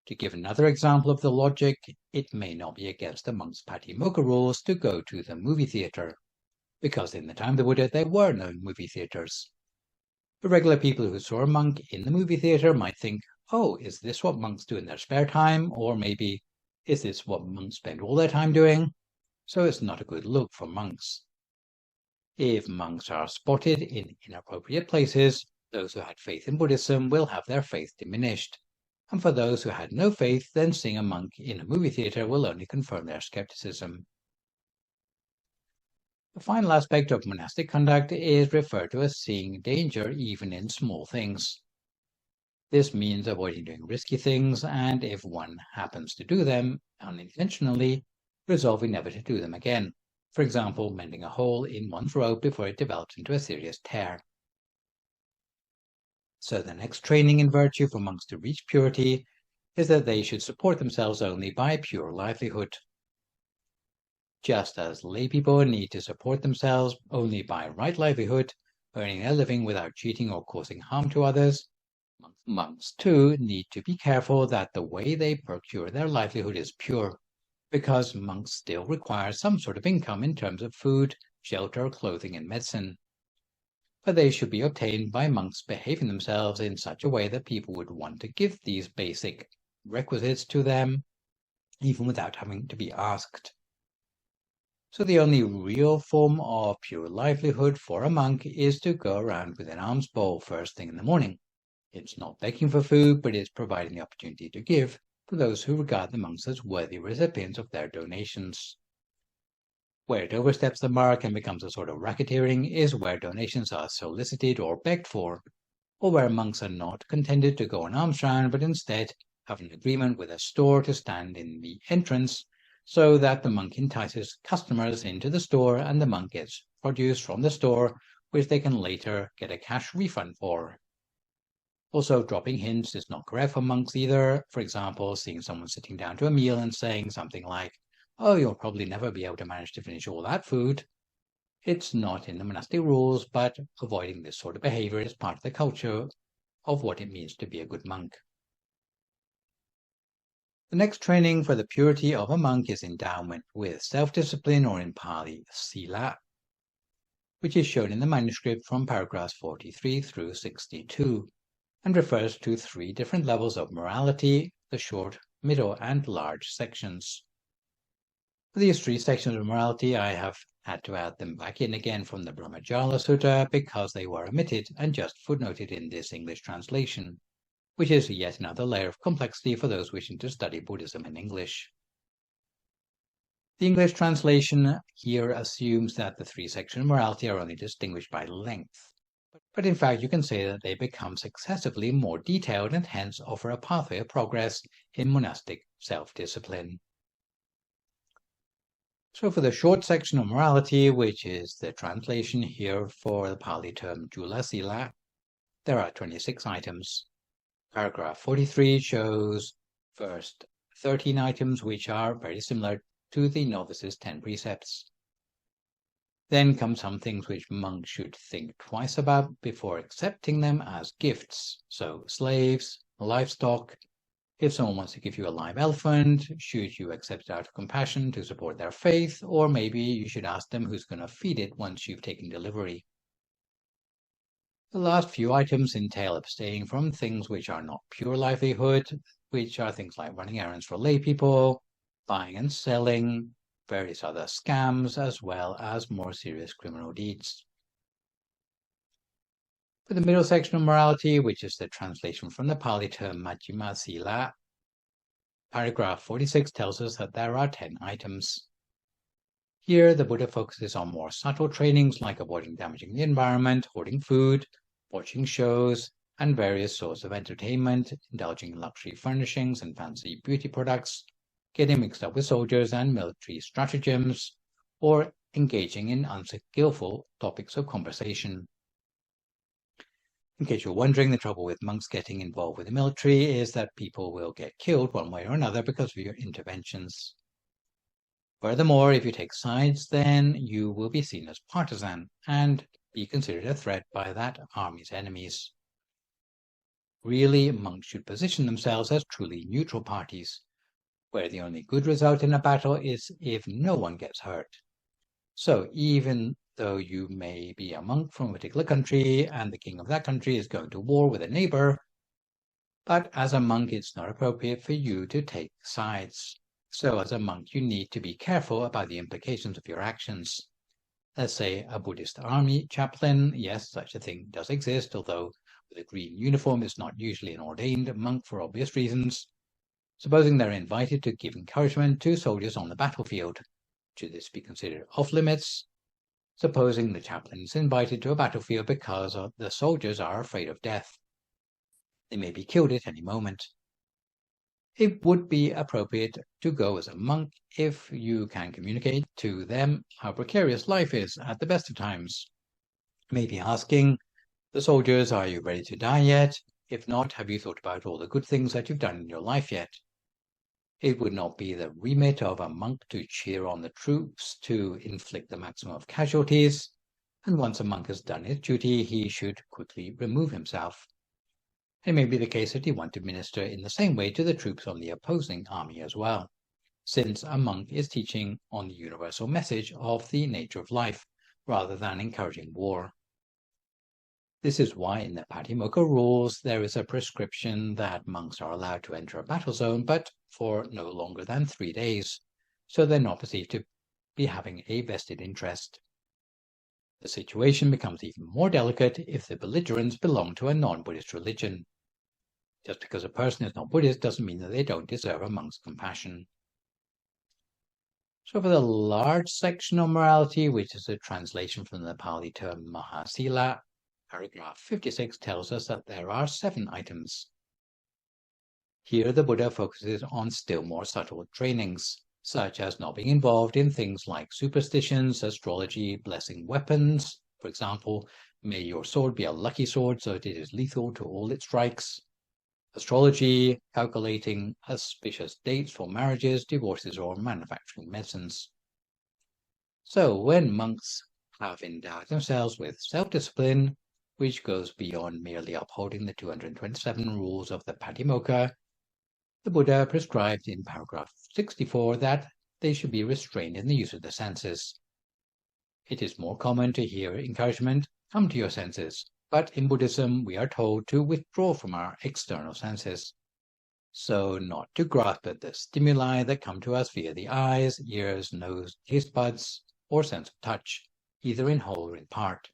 To give another example of the logic, it may not be against the monk's patimokkha rules to go to the movie theatre, because in the time of the Buddha there were no movie theatres. The regular people who saw a monk in the movie theatre might think, oh, is this what monks do in their spare time? Or maybe, is this what monks spend all their time doing? So it's not a good look for monks. If monks are spotted in inappropriate places, those who had faith in Buddhism will have their faith diminished. And for those who had no faith, then seeing a monk in a movie theatre will only confirm their skepticism. The final aspect of monastic conduct is referred to as seeing danger even in small things. This means avoiding doing risky things, and if one happens to do them unintentionally, resolving never to do them again. For example, mending a hole in one's robe before it develops into a serious tear. So the next training in virtue for monks to reach purity is that they should support themselves only by pure livelihood. Just as lay people need to support themselves only by right livelihood, earning their living without cheating or causing harm to others, monks too need to be careful that the way they procure their livelihood is pure, because monks still require some sort of income in terms of food, shelter, clothing, and medicine. But they should be obtained by monks behaving themselves in such a way that people would want to give these basic requisites to them, even without having to be asked. So the only real form of pure livelihood for a monk is to go around with an alms bowl first thing in the morning. It's not begging for food, but it's providing the opportunity to give for those who regard the monks as worthy recipients of their donations. Where it oversteps the mark and becomes a sort of racketeering is where donations are solicited or begged for, or where monks are not contented to go an alms round, but instead have an agreement with a store to stand in the entrance, so that the monk entices customers into the store and the monk gets produce from the store, which they can later get a cash refund for. Also, dropping hints is not correct for monks either. For example, seeing someone sitting down to a meal and saying something like, oh, you'll probably never be able to manage to finish all that food. It's not in the monastic rules, but avoiding this sort of behavior is part of the culture of what it means to be a good monk. The next training for the purity of a monk is endowment with self-discipline, or in Pali, sila, which is shown in the manuscript from paragraphs 43 through 62, and refers to three different levels of morality, the short, middle, and large sections. For these three sections of morality, I have had to add them back in again from the Brahmajala Sutta because they were omitted and just footnoted in this English translation, which is yet another layer of complexity for those wishing to study Buddhism in English. The English translation here assumes that the three sections of morality are only distinguished by length, but in fact you can say that they become successively more detailed and hence offer a pathway of progress in monastic self-discipline. So for the short section on morality, which is the translation here for the Pali term Jula Sila, there are 26 items. Paragraph 43 shows first 13 items which are very similar to the novice's 10 precepts. Then come some things which monks should think twice about before accepting them as gifts. So slaves, livestock. If someone wants to give you a live elephant, should you accept it out of compassion to support their faith, or maybe you should ask them who's going to feed it once you've taken delivery. The last few items entail abstaining from things which are not pure livelihood, which are things like running errands for lay people, buying and selling, various other scams, as well as more serious criminal deeds. For the middle section of morality, which is the translation from the Pali term Majjhima Sila, paragraph 46 tells us that there are 10 items. Here, the Buddha focuses on more subtle trainings like avoiding damaging the environment, hoarding food, watching shows, and various sorts of entertainment, indulging in luxury furnishings and fancy beauty products, getting mixed up with soldiers and military stratagems, or engaging in unskillful topics of conversation. In case you're wondering, the trouble with monks getting involved with the military is that people will get killed one way or another because of your interventions. Furthermore, if you take sides, then you will be seen as partisan and be considered a threat by that army's enemies. Really, monks should position themselves as truly neutral parties, where the only good result in a battle is if no one gets hurt. So even though you may be a monk from a particular country and the king of that country is going to war with a neighbor, but as a monk it's not appropriate for you to take sides. So as a monk you need to be careful about the implications of your actions. Let's say a Buddhist army chaplain, yes, such a thing does exist, although with a green uniform is not usually an ordained monk for obvious reasons. Supposing they're invited to give encouragement to soldiers on the battlefield, should this be considered off limits? Supposing the chaplain is invited to a battlefield because the soldiers are afraid of death. They may be killed at any moment. It would be appropriate to go as a monk if you can communicate to them how precarious life is at the best of times. Maybe asking the soldiers, are you ready to die yet? If not, have you thought about all the good things that you've done in your life yet? It would not be the remit of a monk to cheer on the troops, to inflict the maximum of casualties, and once a monk has done his duty, he should quickly remove himself. It may be the case that you want to minister in the same way to the troops on the opposing army as well, since a monk is teaching on the universal message of the nature of life, rather than encouraging war. This is why in the Patimokkha rules there is a prescription that monks are allowed to enter a battle zone, but for no longer than 3 days, so they're not perceived to be having a vested interest. The situation becomes even more delicate if the belligerents belong to a non-Buddhist religion. Just because a person is not Buddhist doesn't mean that they don't deserve a monk's compassion. So for the large section on morality, which is a translation from the Pali term Mahasila, paragraph 56 tells us that there are 7 items. Here the Buddha focuses on still more subtle trainings, such as not being involved in things like superstitions, astrology, blessing weapons. For example, may your sword be a lucky sword so that it is lethal to all it strikes. Astrology, calculating auspicious dates for marriages, divorces, or manufacturing medicines. So when monks have endowed themselves with self-discipline, which goes beyond merely upholding the 227 rules of the Patimokkha, the Buddha prescribed in paragraph 64 that they should be restrained in the use of the senses. It is more common to hear encouragement, come to your senses, but in Buddhism we are told to withdraw from our external senses. So not to grasp at the stimuli that come to us via the eyes, ears, nose, taste buds, or sense of touch, either in whole or in part.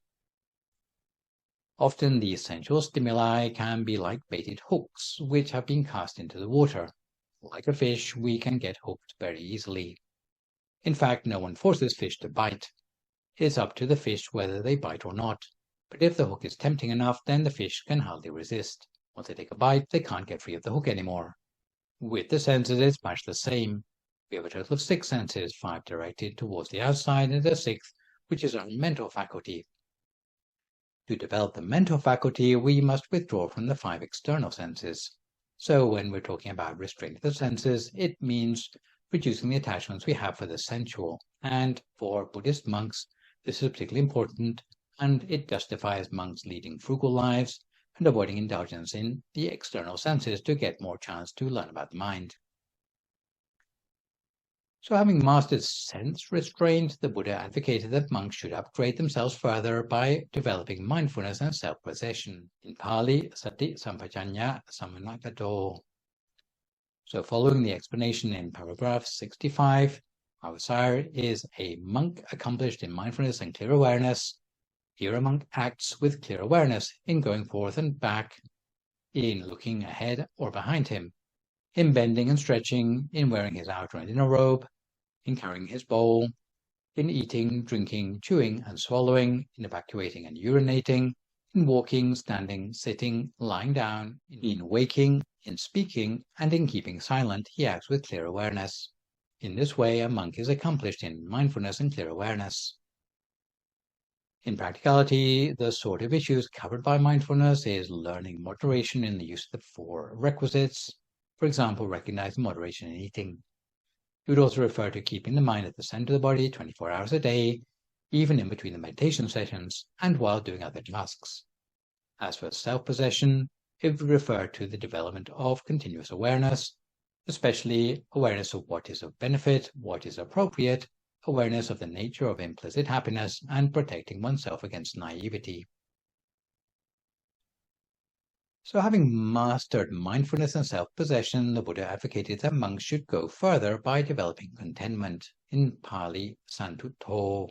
Often the essential stimuli can be like baited hooks, which have been cast into the water. Like a fish, we can get hooked very easily. In fact, no one forces fish to bite. It's up to the fish whether they bite or not. But if the hook is tempting enough, then the fish can hardly resist. Once they take a bite, they can't get free of the hook anymore. With the senses, it's much the same. We have a total of 6 senses, 5 directed towards the outside, and the 6th, which is our mental faculty. To develop the mental faculty, we must withdraw from the 5 external senses. So when we're talking about restraining the senses, it means reducing the attachments we have for the sensual. And for Buddhist monks, this is particularly important, and it justifies monks leading frugal lives and avoiding indulgence in the external senses to get more chance to learn about the mind. So having mastered sense restraint, the Buddha advocated that monks should upgrade themselves further by developing mindfulness and self-possession. In Pali, Sati Sampajanya Samanakato. So following the explanation in paragraph 65, our sire is a monk accomplished in mindfulness and clear awareness. Here a monk acts with clear awareness in going forth and back, in looking ahead or behind him, in bending and stretching, in wearing his outer and inner robe, in carrying his bowl, in eating, drinking, chewing and swallowing, in evacuating and urinating, in walking, standing, sitting, lying down, in waking, in speaking, and in keeping silent. He acts with clear awareness. In this way, a monk is accomplished in mindfulness and clear awareness. In practicality, the sort of issues covered by mindfulness is learning moderation in the use of the 4 requisites. For example, recognizing moderation in eating. It would also refer to keeping the mind at the center of the body 24 hours a day, even in between the meditation sessions and while doing other tasks. As for self-possession, it would refer to the development of continuous awareness, especially awareness of what is of benefit, what is appropriate, awareness of the nature of implicit happiness, and protecting oneself against naivety. So having mastered mindfulness and self-possession, the Buddha advocated that monks should go further by developing contentment, in Pali Santutto.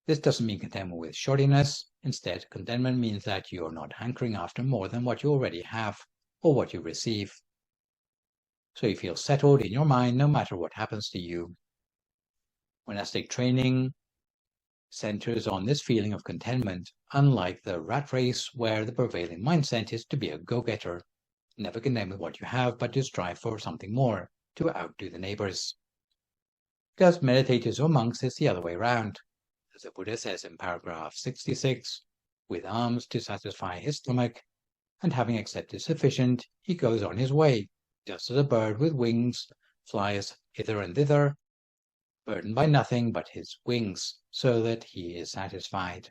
This doesn't mean contentment with shoddiness. Instead, contentment means that you are not hankering after more than what you already have or what you receive. So you feel settled in your mind no matter what happens to you. Monastic training centers on this feeling of contentment, unlike the rat race where the prevailing mindset is to be a go-getter, never content with what you have, but to strive for something more, to outdo the neighbors. Because meditators or monks, it's the other way around. As the Buddha says in paragraph 66, with alms to satisfy his stomach, and having accepted sufficient, he goes on his way, just as a bird with wings flies hither and thither, burdened by nothing but his wings, so that he is satisfied.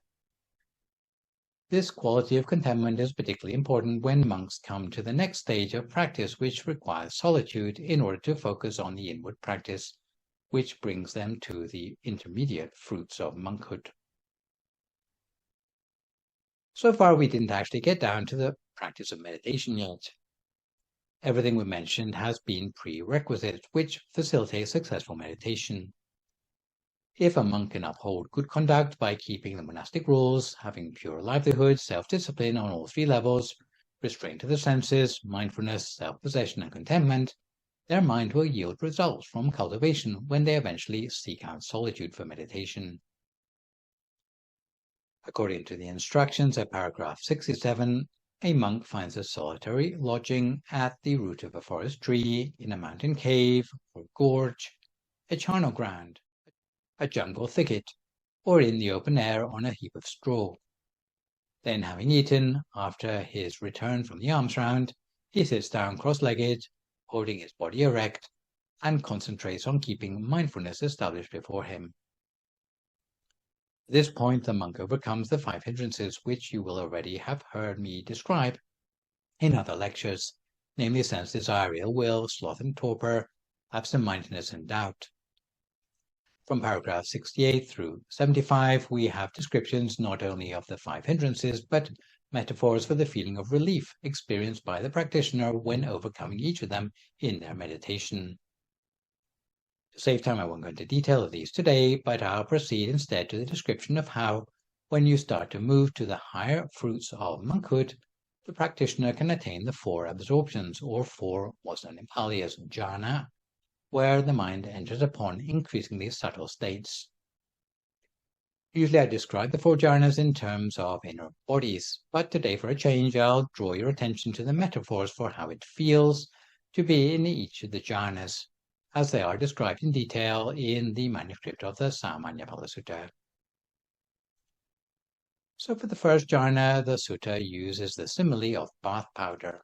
This quality of contentment is particularly important when monks come to the next stage of practice, which requires solitude in order to focus on the inward practice, which brings them to the intermediate fruits of monkhood. So far, we didn't actually get down to the practice of meditation yet. Everything we mentioned has been prerequisites, which facilitate successful meditation. If a monk can uphold good conduct by keeping the monastic rules, having pure livelihood, self-discipline on all 3 levels, restraint of the senses, mindfulness, self-possession, and contentment, their mind will yield results from cultivation when they eventually seek out solitude for meditation. According to the instructions at paragraph 67, a monk finds a solitary lodging at the root of a forest tree, in a mountain cave or gorge, a charnel ground, a jungle thicket, or in the open air on a heap of straw. Then, having eaten, after his return from the alms round, he sits down cross-legged, holding his body erect, and concentrates on keeping mindfulness established before him. At this point, the monk overcomes the 5 hindrances, which you will already have heard me describe in other lectures, namely sense desire, ill will, sloth and torpor, absent-mindedness and doubt. From paragraph 68 through 75, we have descriptions not only of the 5 hindrances, but metaphors for the feeling of relief experienced by the practitioner when overcoming each of them in their meditation. To save time, I won't go into detail of these today, but I'll proceed instead to the description of how, when you start to move to the higher fruits of monkhood, the practitioner can attain the 4 absorptions, or 4 what's known in Pali as jhana, where the mind enters upon increasingly subtle states. Usually I describe the 4 jhanas in terms of inner bodies, but today for a change I'll draw your attention to the metaphors for how it feels to be in each of the jhanas, as they are described in detail in the manuscript of the aphala Sutta. So for the first jhana, the sutta uses the simile of bath powder.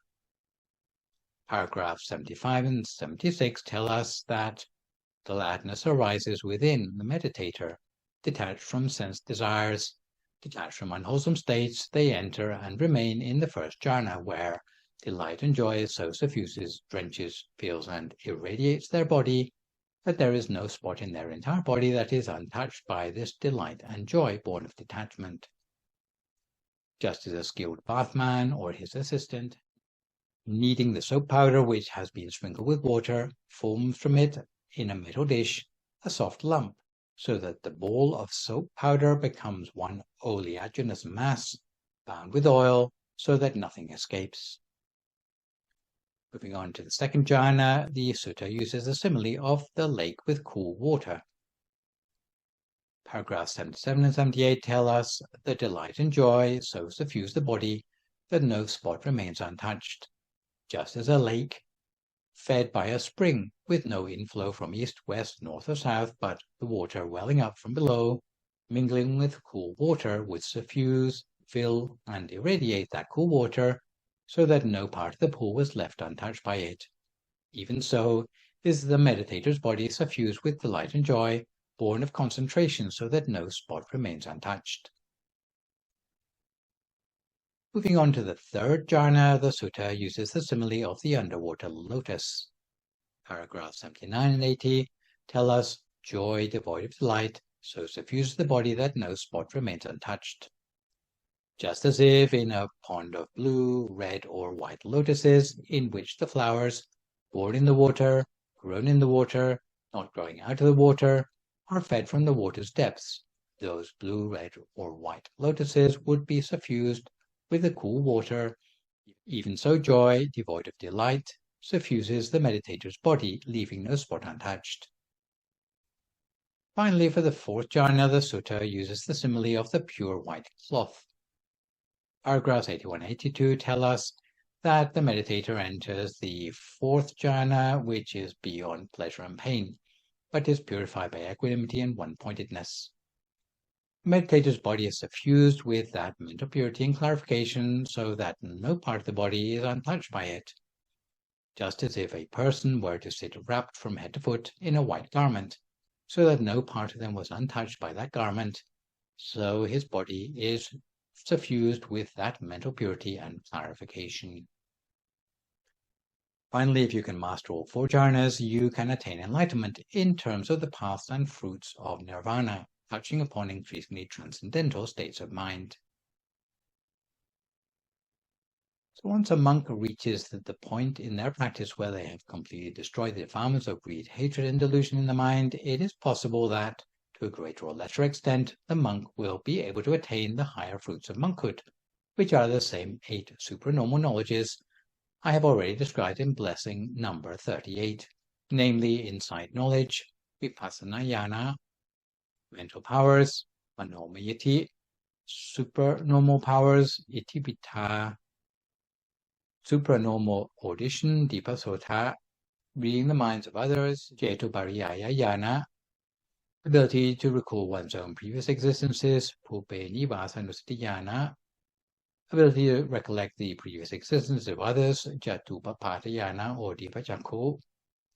Paragraphs 75 and 76 tell us that gladness arises within the meditator. Detached from sense desires, detached from unwholesome states, they enter and remain in the first jhana, where delight and joy so suffuses, drenches, fills, and irradiates their body that there is no spot in their entire body that is untouched by this delight and joy born of detachment. Just as a skilled bathman or his assistant, kneading the soap powder which has been sprinkled with water, forms from it in a metal dish a soft lump, so that the ball of soap powder becomes one oleaginous mass, bound with oil, so that nothing escapes. Moving on to the second jhana, the sutta uses the simile of the lake with cool water. Paragraphs 77 and 78 tell us that delight and joy so suffuse the body that no spot remains untouched, just as a lake fed by a spring with no inflow from east, west, north, or south, but the water welling up from below, mingling with cool water, would suffuse, fill, and irradiate that cool water so that no part of the pool was left untouched by it. Even so is the meditator's body suffused with delight and joy, born of concentration, so that no spot remains untouched. Moving on to the third jhana, the sutta uses the simile of the underwater lotus. Paragraphs 79 and 80 tell us joy devoid of delight so suffuses the body that no spot remains untouched. Just as if in a pond of blue, red, or white lotuses, in which the flowers, born in the water, grown in the water, not growing out of the water, are fed from the water's depths, those blue, red, or white lotuses would be suffused with the cool water. Even so, joy, devoid of delight, suffuses the meditator's body, leaving no spot untouched. Finally, for the fourth jhana, the sutta uses the simile of the pure white cloth. Paragraphs 81 and 82 tell us that the meditator enters the fourth jhana, which is beyond pleasure and pain, but is purified by equanimity and one-pointedness. The meditator's body is suffused with that mental purity and clarification, so that no part of the body is untouched by it. Just as if a person were to sit wrapped from head to foot in a white garment, so that no part of them was untouched by that garment, so his body is suffused with that mental purity and clarification. Finally, if you can master all four jhanas, you can attain enlightenment in terms of the paths and fruits of nirvana, touching upon increasingly transcendental states of mind. So once a monk reaches the point in their practice where they have completely destroyed the defilements of greed, hatred, and delusion in the mind, it is possible that, to a greater or lesser extent, the monk will be able to attain the higher fruits of monkhood, which are the same 8 supranormal knowledges I have already described in blessing number 38, namely insight knowledge, vipassana jnana, mental powers, manomayati, supernormal powers, itipita, supranormal audition, dipasota, reading the minds of others, jetubariya jnana, ability to recall one's own previous existences, pupe nivasanusati jnana, ability to recollect the previous existence of others, jatupapatayana or dipachaku,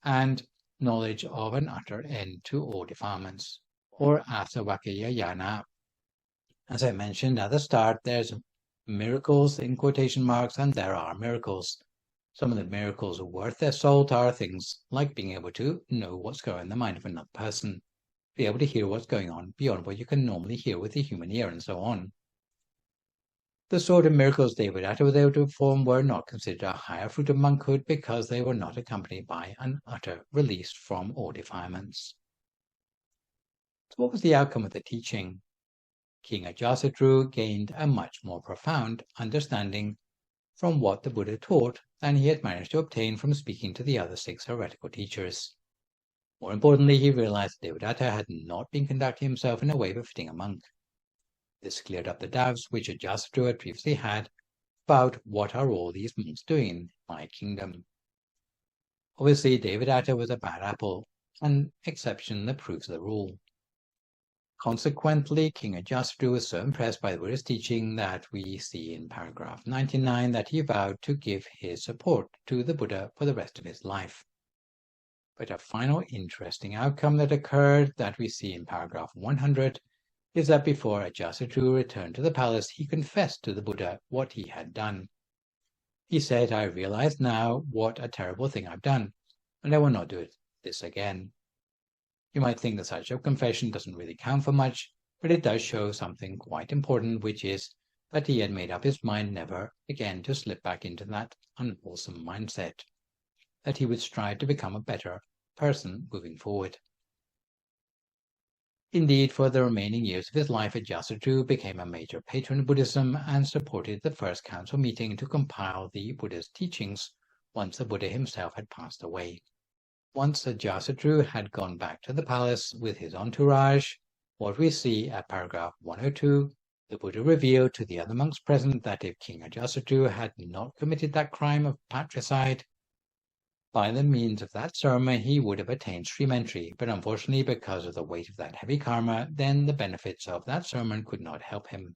and knowledge of an utter end to all defilements, or asavakayana. As I mentioned at the start, there's miracles in quotation marks, and there are miracles. Some of the miracles worth their salt are things like being able to know what's going on in the mind of another person, be able to hear what's going on beyond what you can normally hear with the human ear, and so on. The sort of miracles Devadatta was able to perform were not considered a higher fruit of monkhood because they were not accompanied by an utter release from all defilements. So what was the outcome of the teaching? King Ajatasattu gained a much more profound understanding from what the Buddha taught than he had managed to obtain from speaking to the other 6 heretical teachers. More importantly, he realized that Devadatta had not been conducting himself in a way befitting a monk. This cleared up the doubts which Ajatasattu had previously had about what are all these monks doing in my kingdom. Obviously, Devadatta was a bad apple, an exception that proves the rule. Consequently, King Ajita was so impressed by the Buddha's teaching that we see in paragraph 99 that he vowed to give his support to the Buddha for the rest of his life. But a final interesting outcome that occurred that we see in paragraph 100 is that before Ajita returned to the palace, he confessed to the Buddha what he had done. He said, "I realize now what a terrible thing I've done, and I will not do this again." You might think that such a confession doesn't really count for much, but it does show something quite important, which is that he had made up his mind never again to slip back into that unwholesome mindset, that he would strive to become a better person moving forward. Indeed, for the remaining years of his life, Ajita became a major patron of Buddhism and supported the first council meeting to compile the Buddha's teachings once the Buddha himself had passed away. Once Ajita had gone back to the palace with his entourage, what we see at paragraph 102, the Buddha revealed to the other monks present that if King Ajita had not committed that crime of patricide, by the means of that ceremony he would have attained stream entry, but unfortunately because of the weight of that heavy karma, then the benefits of that ceremony could not help him.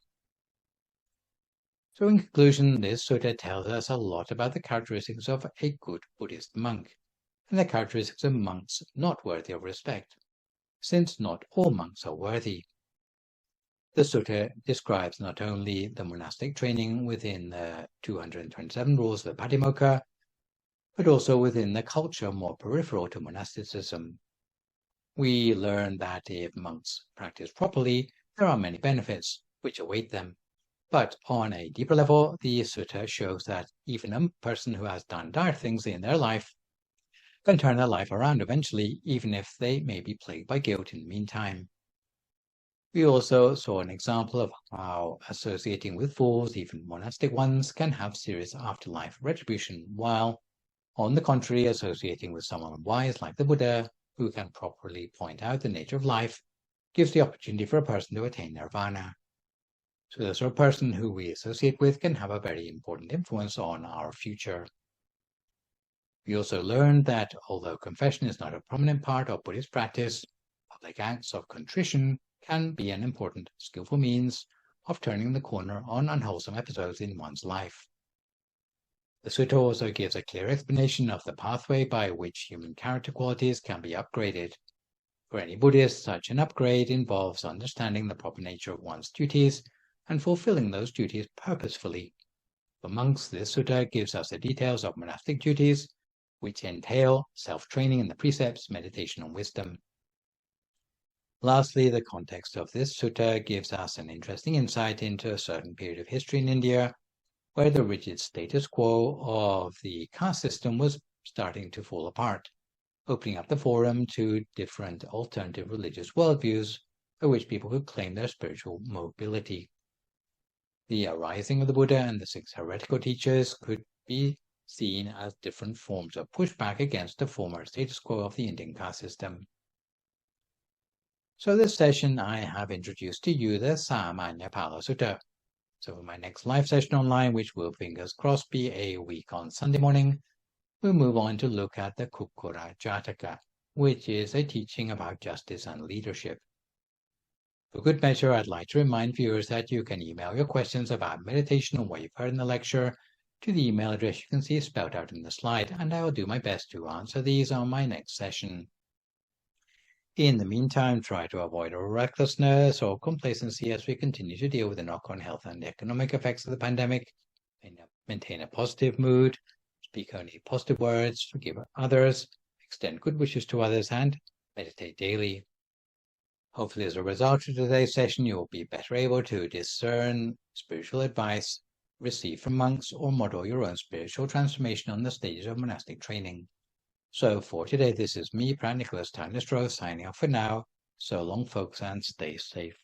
So in conclusion, this sutta tells us a lot about the characteristics of a good Buddhist monk, and the characteristics of monks not worthy of respect, since not all monks are worthy. The sutta describes not only the monastic training within the 227 rules of the Patimokkha, but also within the culture more peripheral to monasticism. We learn that if monks practice properly, there are many benefits which await them. But on a deeper level, the sutta shows that even a person who has done dire things in their life can turn their life around eventually, even if they may be plagued by guilt in the meantime. We also saw an example of how associating with fools, even monastic ones, can have serious afterlife retribution, while, on the contrary, associating with someone wise like the Buddha, who can properly point out the nature of life, gives the opportunity for a person to attain nirvana. So the sort of person who we associate with can have a very important influence on our future. We also learned that although confession is not a prominent part of Buddhist practice, public acts of contrition can be an important, skillful means of turning the corner on unwholesome episodes in one's life. The sutta also gives a clear explanation of the pathway by which human character qualities can be upgraded. For any Buddhist, such an upgrade involves understanding the proper nature of one's duties and fulfilling those duties purposefully. For monks, this sutta gives us the details of monastic duties, which entail self-training in the precepts, meditation, and wisdom. Lastly, the context of this sutta gives us an interesting insight into a certain period of history in India, where the rigid status quo of the caste system was starting to fall apart, opening up the forum to different alternative religious worldviews by which people could claim their spiritual mobility. The arising of the Buddha and the 6 heretical teachers could be seen as different forms of pushback against the former status quo of the Indian caste system. So this session I have introduced to you the Samanya Aphala Sutta. So for my next live session online, which will, fingers crossed, be a week on Sunday morning, we'll move on to look at the Kukura Jataka, which is a teaching about justice and leadership. For good measure, I'd like to remind viewers that you can email your questions about meditation and what you've heard in the lecture to the email address you can see spelled out in the slide, and I will do my best to answer these on my next session. In the meantime, try to avoid recklessness or complacency as we continue to deal with the knock-on health and economic effects of the pandemic. Maintain a positive mood, speak only positive words, forgive others, extend good wishes to others, and meditate daily. Hopefully, as a result of today's session, you will be better able to discern spiritual advice received from monks or model your own spiritual transformation on the stages of monastic training. So for today, this is me, Phra Nicholas Thanissaro, signing off for now. So long, folks, and stay safe.